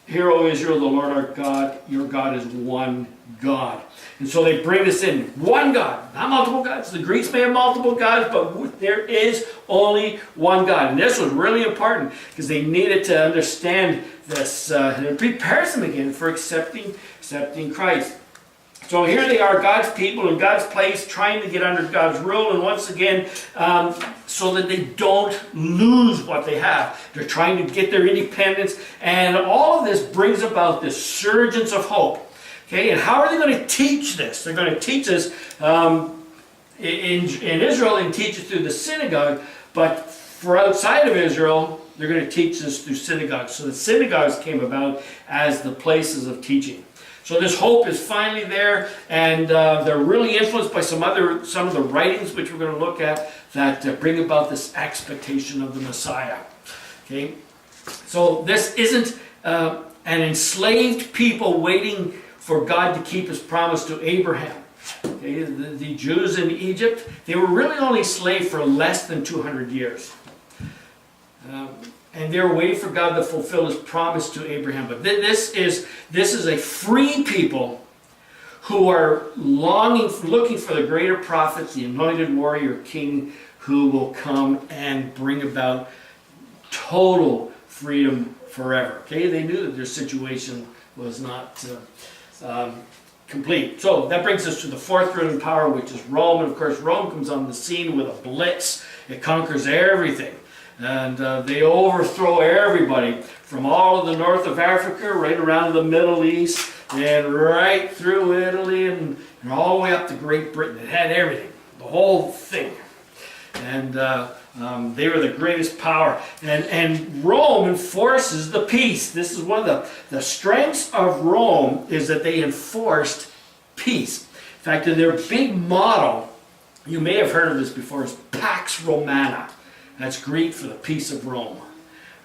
Hear, O Israel, the Lord our God, your God is one God. And so they bring this in. One God, not multiple gods. The Greeks may have multiple gods, but there is only one God. And this was really important because they needed to understand this and it prepares them again for accepting Christ. So here they are, God's people in God's place, trying to get under God's rule, and once again, so that they don't lose what they have. They're trying to get their independence, and all of this brings about this surgence of hope. Okay, and how are they going to teach this? They're going to teach us in Israel, and teach it through the synagogue, but for outside of Israel, they're going to teach this through synagogues. So the synagogues came about as the places of teaching. So this hope is finally there, and they're really influenced by some of the writings which we're going to look at that bring about this expectation of the Messiah. Okay, so this isn't an enslaved people waiting for God to keep His promise to Abraham. Okay, the Jews in Egypt, they were really only slaves for less than 200 years. And they were waiting for God to fulfill His promise to Abraham. But this is a free people who are looking for the greater prophet, the anointed warrior king, who will come and bring about total freedom forever. Okay, they knew that their situation was not complete. So that brings us to the fourth ruling power, which is Rome. And of course, Rome comes on the scene with a blitz. It conquers everything. And they overthrow everybody from all of the north of Africa, right around the Middle East, and right through Italy, and all the way up to Great Britain. It had everything, the whole thing. And they were the greatest power. And Rome enforces the peace. This is one of the strengths of Rome, is that they enforced peace. In fact, their big motto, you may have heard of this before, is Pax Romana. That's Greek for the peace of Rome.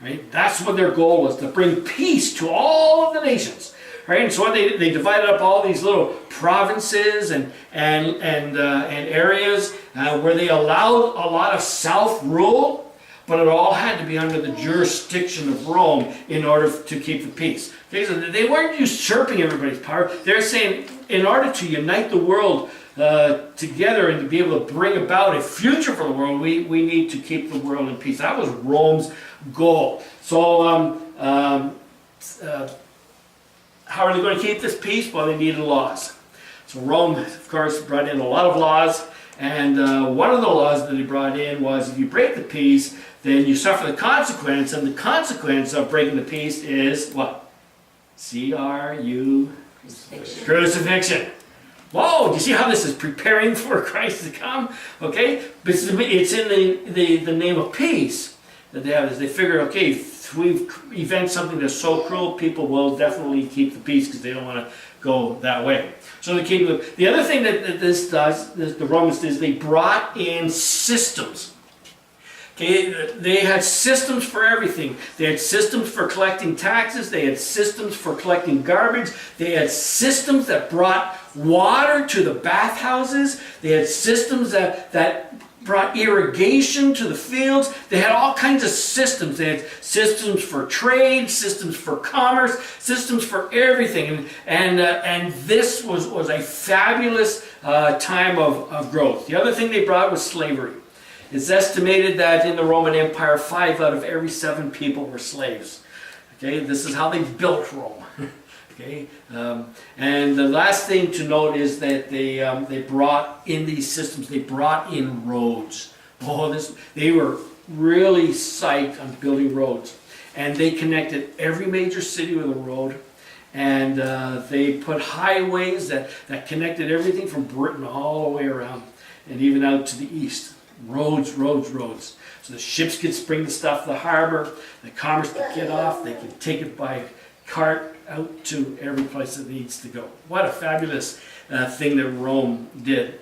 Right? That's what their goal was, to bring peace to all of the nations. Right? And so they divided up all these little provinces and areas where they allowed a lot of self-rule, but it all had to be under the jurisdiction of Rome in order to keep the peace. Okay, so they weren't usurping everybody's power. They're saying, in order to unite the world together and to be able to bring about a future for the world, we need to keep the world in peace. That was Rome's goal. So how are they going to keep this peace? Well, they needed laws. So Rome, of course, brought in a lot of laws, and one of the laws that they brought in was, if you break the peace, then you suffer the consequence, and the consequence of breaking the peace is what? Crucifixion. Whoa, do you see how this is preparing for Christ to come? Okay, but it's in the name of peace that they have this. They figure, okay, if we event something that's so cruel, people will definitely keep the peace because they don't want to go that way. So they keep the other thing that this does, the Romans did, is they brought in systems. Okay, they had systems for everything. They had systems for collecting taxes. They had systems for collecting garbage. They had systems that brought water to the bathhouses. They had systems that brought irrigation to the fields. They had all kinds of systems. They had systems for trade, systems for commerce, systems for everything. And this was a fabulous time of growth. The other thing they brought was slavery. It's estimated that in the Roman Empire, 5 out of every 7 people were slaves. Okay, this is how they built Rome. Okay, and the last thing to note is that they brought in these systems. They brought in roads. They were really psyched on building roads, and they connected every major city with a road. And they put highways that connected everything from Britain all the way around, and even out to the east. Roads, roads, roads. So the ships could bring the stuff to the harbor, the commerce could get off, they could take it by cart out to every place it needs to go. What a fabulous thing that Rome did.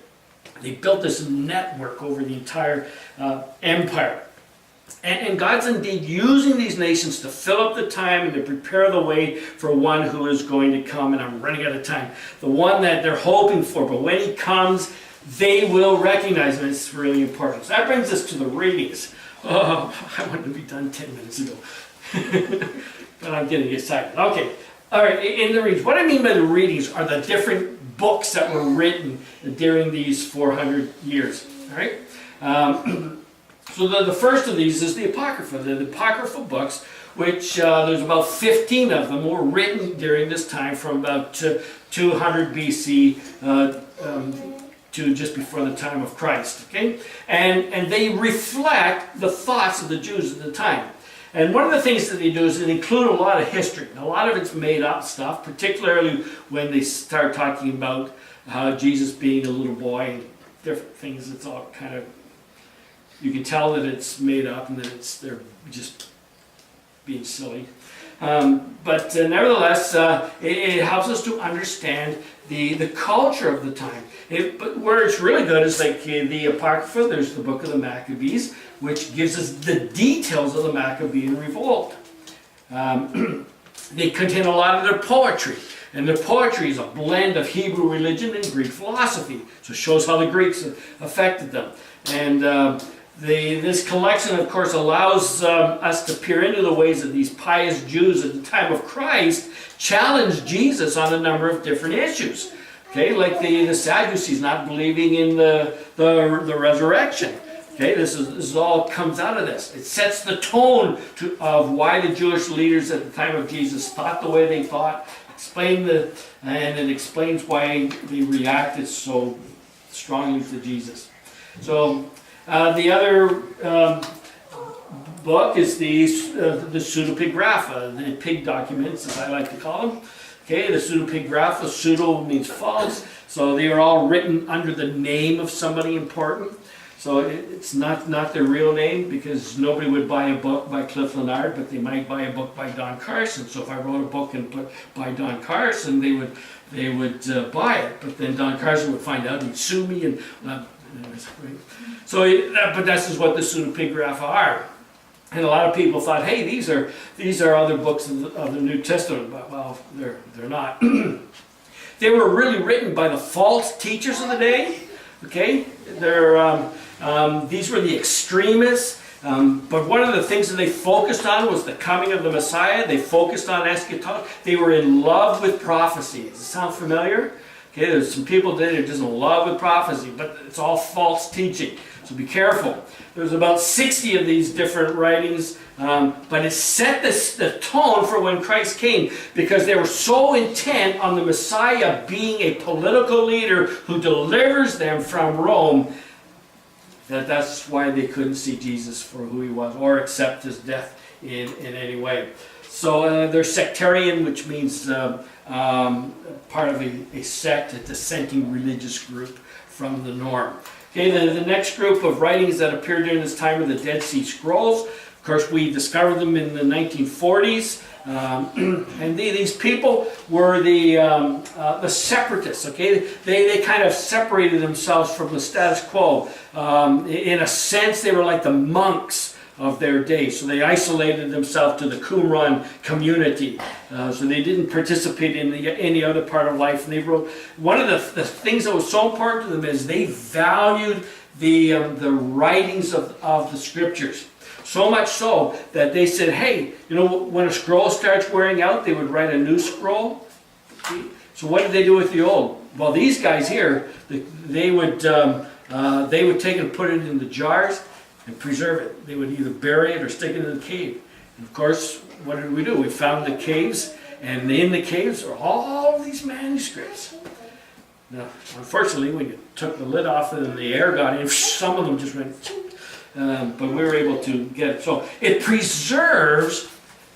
They built this network over the entire empire. And God's indeed using these nations to fill up the time and to prepare the way for one who is going to come. And I'm running out of time. The one that they're hoping for, but when he comes, they will recognize him. It's really important. So that brings us to the readings. Oh, I wanted to be done 10 minutes ago. But I'm getting excited. Okay. All right. In the readings. What I mean by the readings are the different books that were written during these 400 years. All right. So the first of these is the Apocrypha. The Apocryphal books, which there's about 15 of them, were written during this time from about 200 BC to just before the time of Christ, okay? And they reflect the thoughts of the Jews at the time. And one of the things that they do is they include a lot of history. A lot of it's made up stuff, particularly when they start talking about Jesus being a little boy and different things. It's all kind of, you can tell that it's made up and that they're just being silly. But nevertheless, it helps us to understand the culture of the time. But where it's really good is like the Apocrypha. There's the book of the Maccabees, which gives us the details of the Maccabean revolt. They contain a lot of their poetry. And their poetry is a blend of Hebrew religion and Greek philosophy. So it shows how the Greeks affected them. And this collection, of course, allows us to peer into the ways that these pious Jews at the time of Christ challenged Jesus on a number of different issues. Okay, like the Sadducees not believing in the resurrection. Okay, this all comes out of this. It sets the tone of why the Jewish leaders at the time of Jesus thought the way they thought. And it explains why they reacted so strongly to Jesus. So the other book is the pseudepigrapha, the pig documents, as I like to call them. Okay, the pseudepigrapha, pseudo means false, so they are all written under the name of somebody important. So it's not their real name, because nobody would buy a book by Cliff Linnard, but they might buy a book by Don Carson. So if I wrote a book and put by Don Carson, they would buy it. But then Don Carson would find out, he'd sue me, and anyways, right? So, but this is what the pseudepigrapha are. And a lot of people thought, hey, these are other books of the New Testament, but well, they're not. They were really written by the false teachers of the day. Okay, these were the extremists. But one of the things that they focused on was the coming of the Messiah. They focused on eschatology. They were in love with prophecy. Does it sound familiar? Okay, there's some people today that are just in love with prophecy, but it's all false teaching. So be careful. There's about 60 of these different writings, but it set the tone for when Christ came, because they were so intent on the Messiah being a political leader who delivers them from Rome, that's why they couldn't see Jesus for who he was or accept his death in any way. So they're sectarian, which means part of a sect, a dissenting religious group from the norm. Okay, the next group of writings that appeared during this time are the Dead Sea Scrolls. Of course, we discovered them in the 1940s. And these people were the separatists, okay? They kind of separated themselves from the status quo. In a sense, they were like the monks of their day. So they isolated themselves to the Qumran community. So they didn't participate in any other part of life. And they wrote, one of the things that was so important to them is they valued the writings of the scriptures. So much so that they said, hey, you know, when a scroll starts wearing out, they would write a new scroll. So what did they do with the old? Well, these guys here, they would take it and put it in the jars and preserve it. They would either bury it or stick it in the cave. And of course, what did we do? We found the caves, and in the caves are all these manuscripts. Now, unfortunately, when you took the lid off and the air got in, some of them just went, but we were able to get it. So it preserves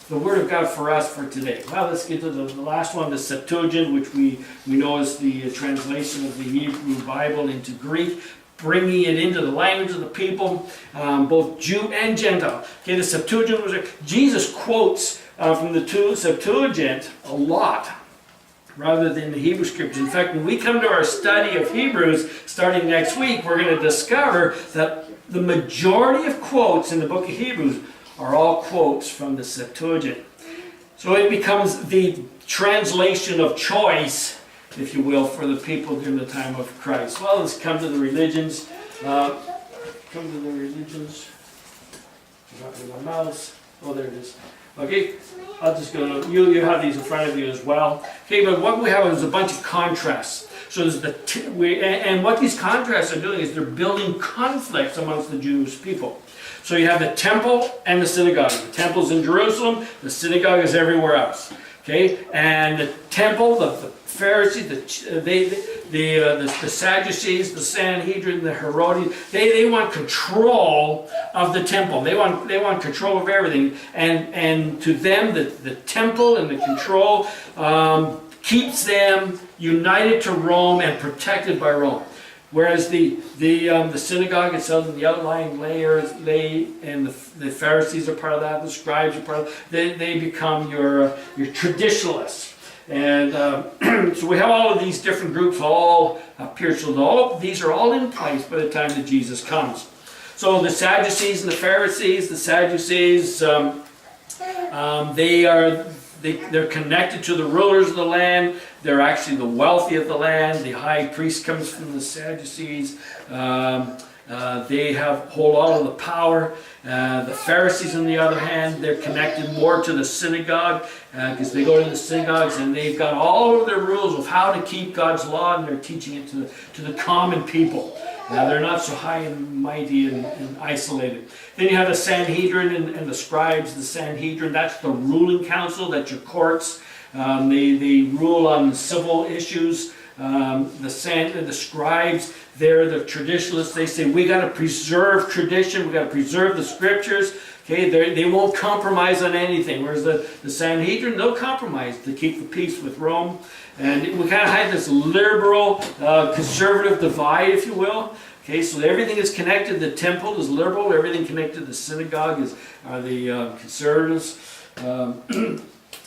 the Word of God for us for today. Well, let's get to the last one, the Septuagint, which we know is the translation of the Hebrew Bible into Greek, bringing it into the language of the people, both Jew and Gentile. Okay, the Septuagint was Jesus quotes from the Septuagint a lot, rather than the Hebrew Scriptures. In fact, when we come to our study of Hebrews, starting next week, we're going to discover that the majority of quotes in the book of Hebrews are all quotes from the Septuagint. So it becomes the translation of choice, if you will, for the people during the time of Christ. Well, let's come to the religions. I got my mouse. Oh, there it is. Okay, I'll just go to, you have these in front of you as well. Okay, but what we have is a bunch of contrasts. So there's and what these contrasts are doing is they're building conflicts amongst the Jewish people. So you have the temple and the synagogue. The temple's in Jerusalem, the synagogue is everywhere else. Okay, and the temple, the Pharisees, the Sadducees, the Sanhedrin, the Herodians, they want control of the temple. They want control of everything. And to them, the temple and the control keeps them united to Rome and protected by Rome. Whereas the synagogue itself and the outlying layers, and the Pharisees are part of that, the scribes are part of that, they become your traditionalists. And so we have all of these different groups all appear. So these are all in place by the time that Jesus comes. So the Sadducees and the Pharisees, they're connected to the rulers of the land. They're actually the wealthy of the land. The high priest comes from the Sadducees. They hold all of the power. The Pharisees, on the other hand, they're connected more to the synagogue because they go to the synagogues and they've got all of their rules of how to keep God's law, and they're teaching it to the common people. Now, they're not so high and mighty and isolated. Then you have the Sanhedrin and the scribes. The Sanhedrin, that's the ruling council, that's your courts. They rule on civil issues. The scribes, they're the traditionalists. They say, we got to preserve tradition, we got to preserve the scriptures. Okay, they won't compromise on anything. Whereas the Sanhedrin, they'll compromise to keep the peace with Rome. And we kind of have this liberal, conservative divide, if you will. Okay, so everything is connected. The temple is liberal. Everything connected to the synagogue are the conservatives.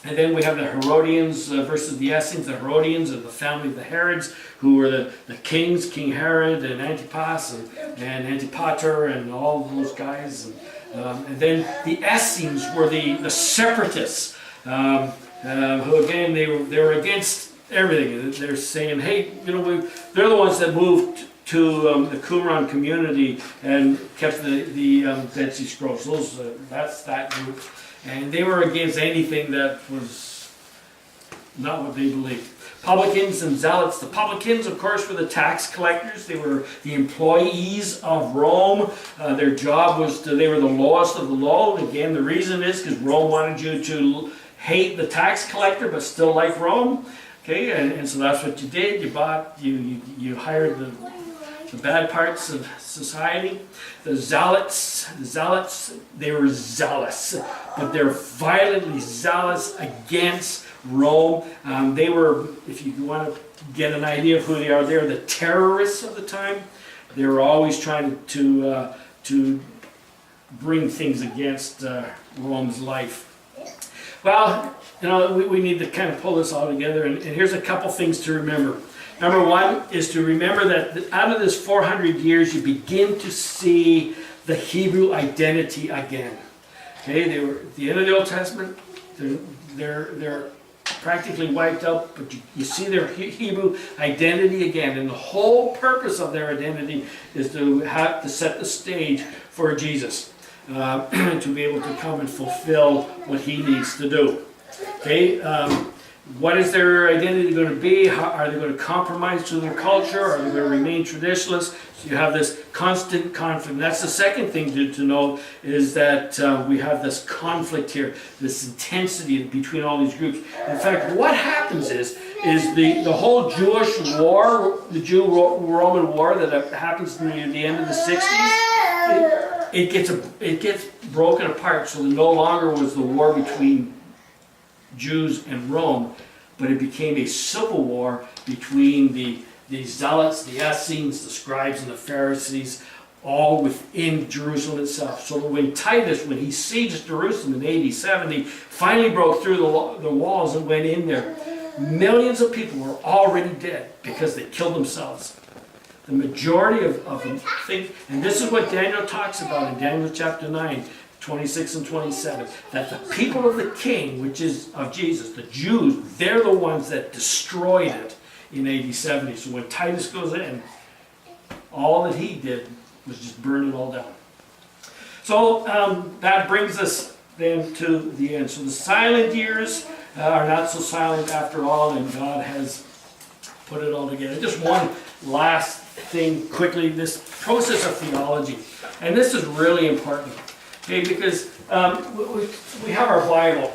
And then we have the Herodians versus the Essenes. The Herodians are the family of the Herods, who were the kings, King Herod and Antipas and Antipater and all those guys. And then the Essenes were the separatists, who again, they were against everything. They're saying, hey, you know, they're the ones that moved to the Qumran community and kept the Dead Sea Scrolls. That's that group. And they were against anything that was not what they believed. Publicans and zealots. The publicans, of course, were the tax collectors. They were the employees of Rome. Their job was they were the lowest of the low. And again, the reason is because Rome wanted you to hate the tax collector but still like Rome. Okay, and so that's what you did. You hired the bad parts of society. The zealots, they were zealous, but they're violently zealous against Rome. They were, if you want to get an idea of who they are, they're the terrorists of the time. They were always trying to bring things against Rome's life. Well, you know, we need to kind of pull this all together, and here's a couple things to remember. Number one is to remember that out of this 400 years, you begin to see the Hebrew identity again. Okay, they were at the end of the Old Testament. They're practically wiped out, but you see their Hebrew identity again, and the whole purpose of their identity is to have to set the stage for Jesus, to be able to come and fulfill what he needs to do. Okay, what is their identity going to be? How, are they going to compromise to their culture? Are they going to remain traditionalists? So you have this constant conflict. And that's the second thing to know, is that we have this conflict here, this intensity between all these groups. In fact, what happens is the whole Jewish war, the Jew-Roman war that happens near the end of the 60s, it gets broken apart. So no longer was the war between Jews and Rome, but it became a civil war between the Zealots, the Essenes, the scribes, and the Pharisees, all within Jerusalem itself. So when Titus, when he sieged Jerusalem in AD 70, finally broke through the walls and went in there, millions of people were already dead because they killed themselves. The majority of them think, and this is what Daniel talks about in Daniel chapter 9, 26 and 27, that the people of the king, which is of Jesus, the Jews, they're the ones that destroyed it in AD 70. So when Titus goes in, all that he did was just burn it all down. So that brings us then to the end. So the silent years are not so silent after all, and God has put it all together. Just one last thing quickly, this process of theology. And this is really important. Okay, because we have our Bible,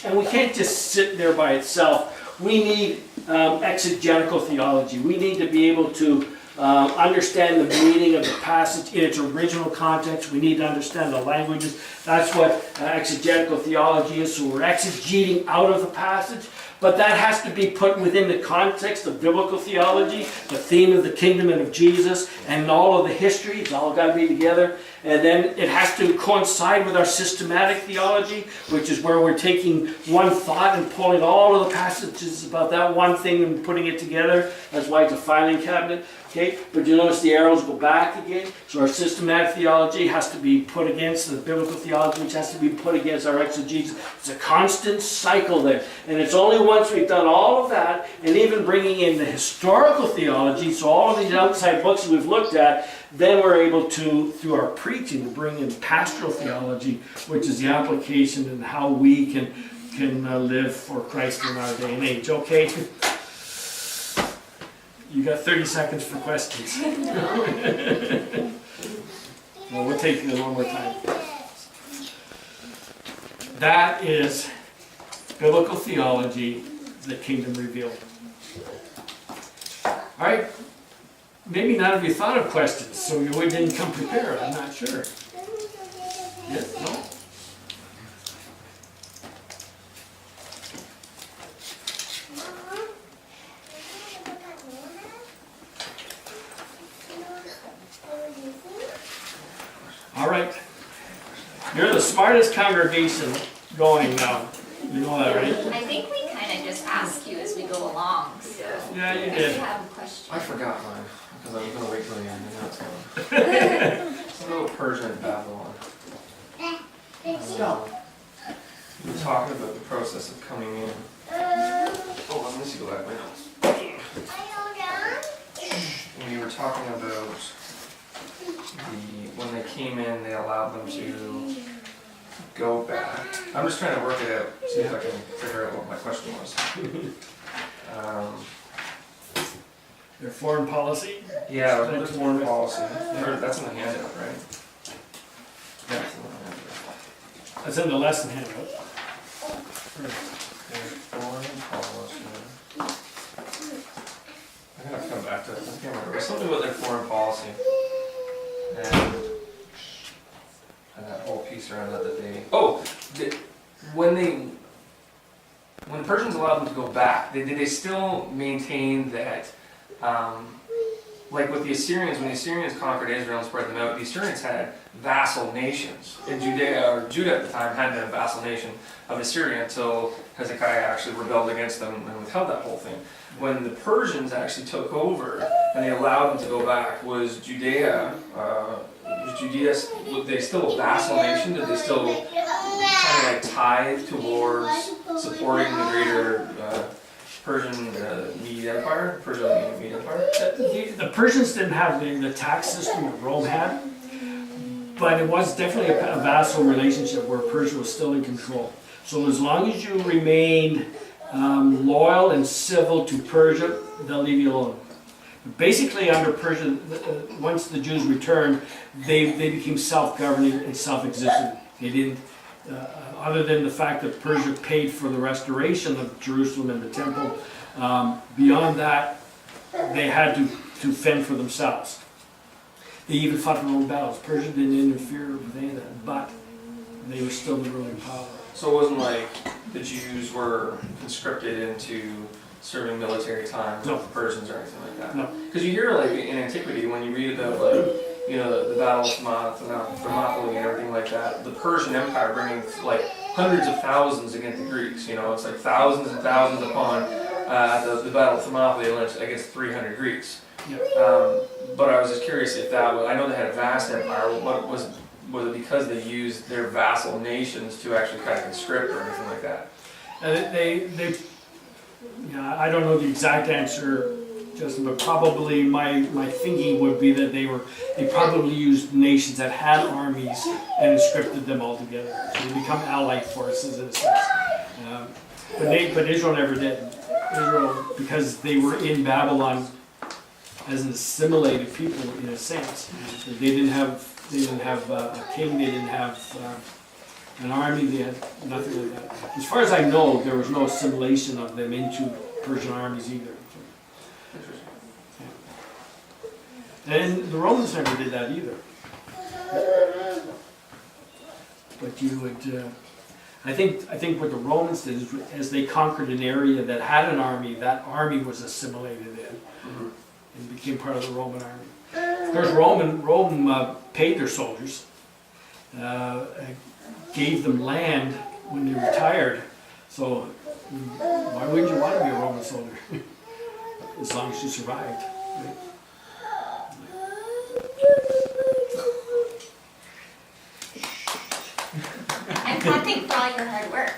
and we can't just sit there by itself. We need exegetical theology. We need to be able to understand the meaning of the passage in its original context. We need to understand the languages. That's what exegetical theology is. So we're exegeting out of the passage, but that has to be put within the context of biblical theology, the theme of the kingdom and of Jesus, and all of the history. It's all got to be together. And then it has to coincide with our systematic theology, which is where we're taking one thought and pulling all of the passages about that one thing and putting it together. That's why it's a filing cabinet. Okay, but you notice the arrows go back again. So our systematic theology has to be put against the biblical theology, which has to be put against our exegesis. It's a constant cycle there. And it's only once we've done all of that, and even bringing in the historical theology, so all of these outside books that we've looked at, then we're able to, through our preaching, to bring in pastoral theology, which is the application and how we can live for Christ in our day and age. Okay? You got 30 seconds for questions. Well, we'll take it one more time. That is biblical theology, the kingdom revealed. All right. Maybe none of you thought of questions, so you didn't come prepared. I'm not sure. Yes? No? All right. You're the smartest congregation going now. You know that, right? I think we kind of just ask you as we go along, so. Yeah, you If did. you have a question. I forgot mine, because I was going to wait till the end, and now it's gone. It's a little Persian in Babylon. You were talking about the process of coming in. Oh, let me see, go back my notes. When you were talking about when they came in, they allowed them to go back. I'm just trying to work it out, see if I can figure out what my question was. Their foreign policy? Yeah, there's foreign policy. That's in the handout, right? Yeah, it's in the handout. That's in the lesson handout. Foreign policy. I'm gonna come back to it. I can't remember. There's something about their foreign policy. And that whole piece around that they... Oh! When the Persians allowed them to go back, did they still maintain that, like with the Assyrians, when the Assyrians conquered Israel and spread them out, the Assyrians had vassal nations. In Judea, or Judah at the time, had been a vassal nation of Assyria until Hezekiah actually rebelled against them and withheld that whole thing. When the Persians actually took over and they allowed them to go back, was Judea, were they still a vassal nation? Did they still kind of like tithe towards supporting the greater Persian Mede Empire, Persian Mede Empire. The Persians didn't have the tax system that Rome had, but it was definitely a vassal relationship where Persia was still in control. So as long as you remained loyal and civil to Persia, they'll leave you alone. Basically, under Persia, once the Jews returned, they became self-governing and self-existent. They didn't, other than the fact that Persia paid for the restoration of Jerusalem and the temple, beyond that, they had to fend for themselves. They even fought their own battles. Persia didn't interfere with any of that, but they were still the ruling power. So it wasn't like the Jews were conscripted into serving military time with the Persians or anything like that. No. Because you hear like in antiquity when you read about like the Battle of Thermopylae and everything like that, the Persian Empire bringing like hundreds of thousands against the Greeks. It's like thousands and thousands upon the Battle of Thermopylae against 300 Greeks. Yeah. But I was just curious if that was, I know they had a vast empire. What was it because they used their vassal nations to actually kind of conscript or anything like that? I don't know the exact answer, Justin, but probably my thinking would be that they probably used nations that had armies and conscripted them all together. So they become allied forces in a sense. But Israel never did. Israel, because they were in Babylon as an assimilated people in a sense. They didn't have a king. They didn't have an army. They had nothing like that. As far as I know, there was no assimilation of them into Persian armies either. Yeah. And the Romans never did that either. But you would, I think what the Romans did is, as they conquered an area that had an army, that army was assimilated in and became part of the Roman army. Of course, Rome paid their soldiers, gave them land when they retired. So why wouldn't you want to be a Roman soldier? As long as you survived. Right? And I think for all your hard work.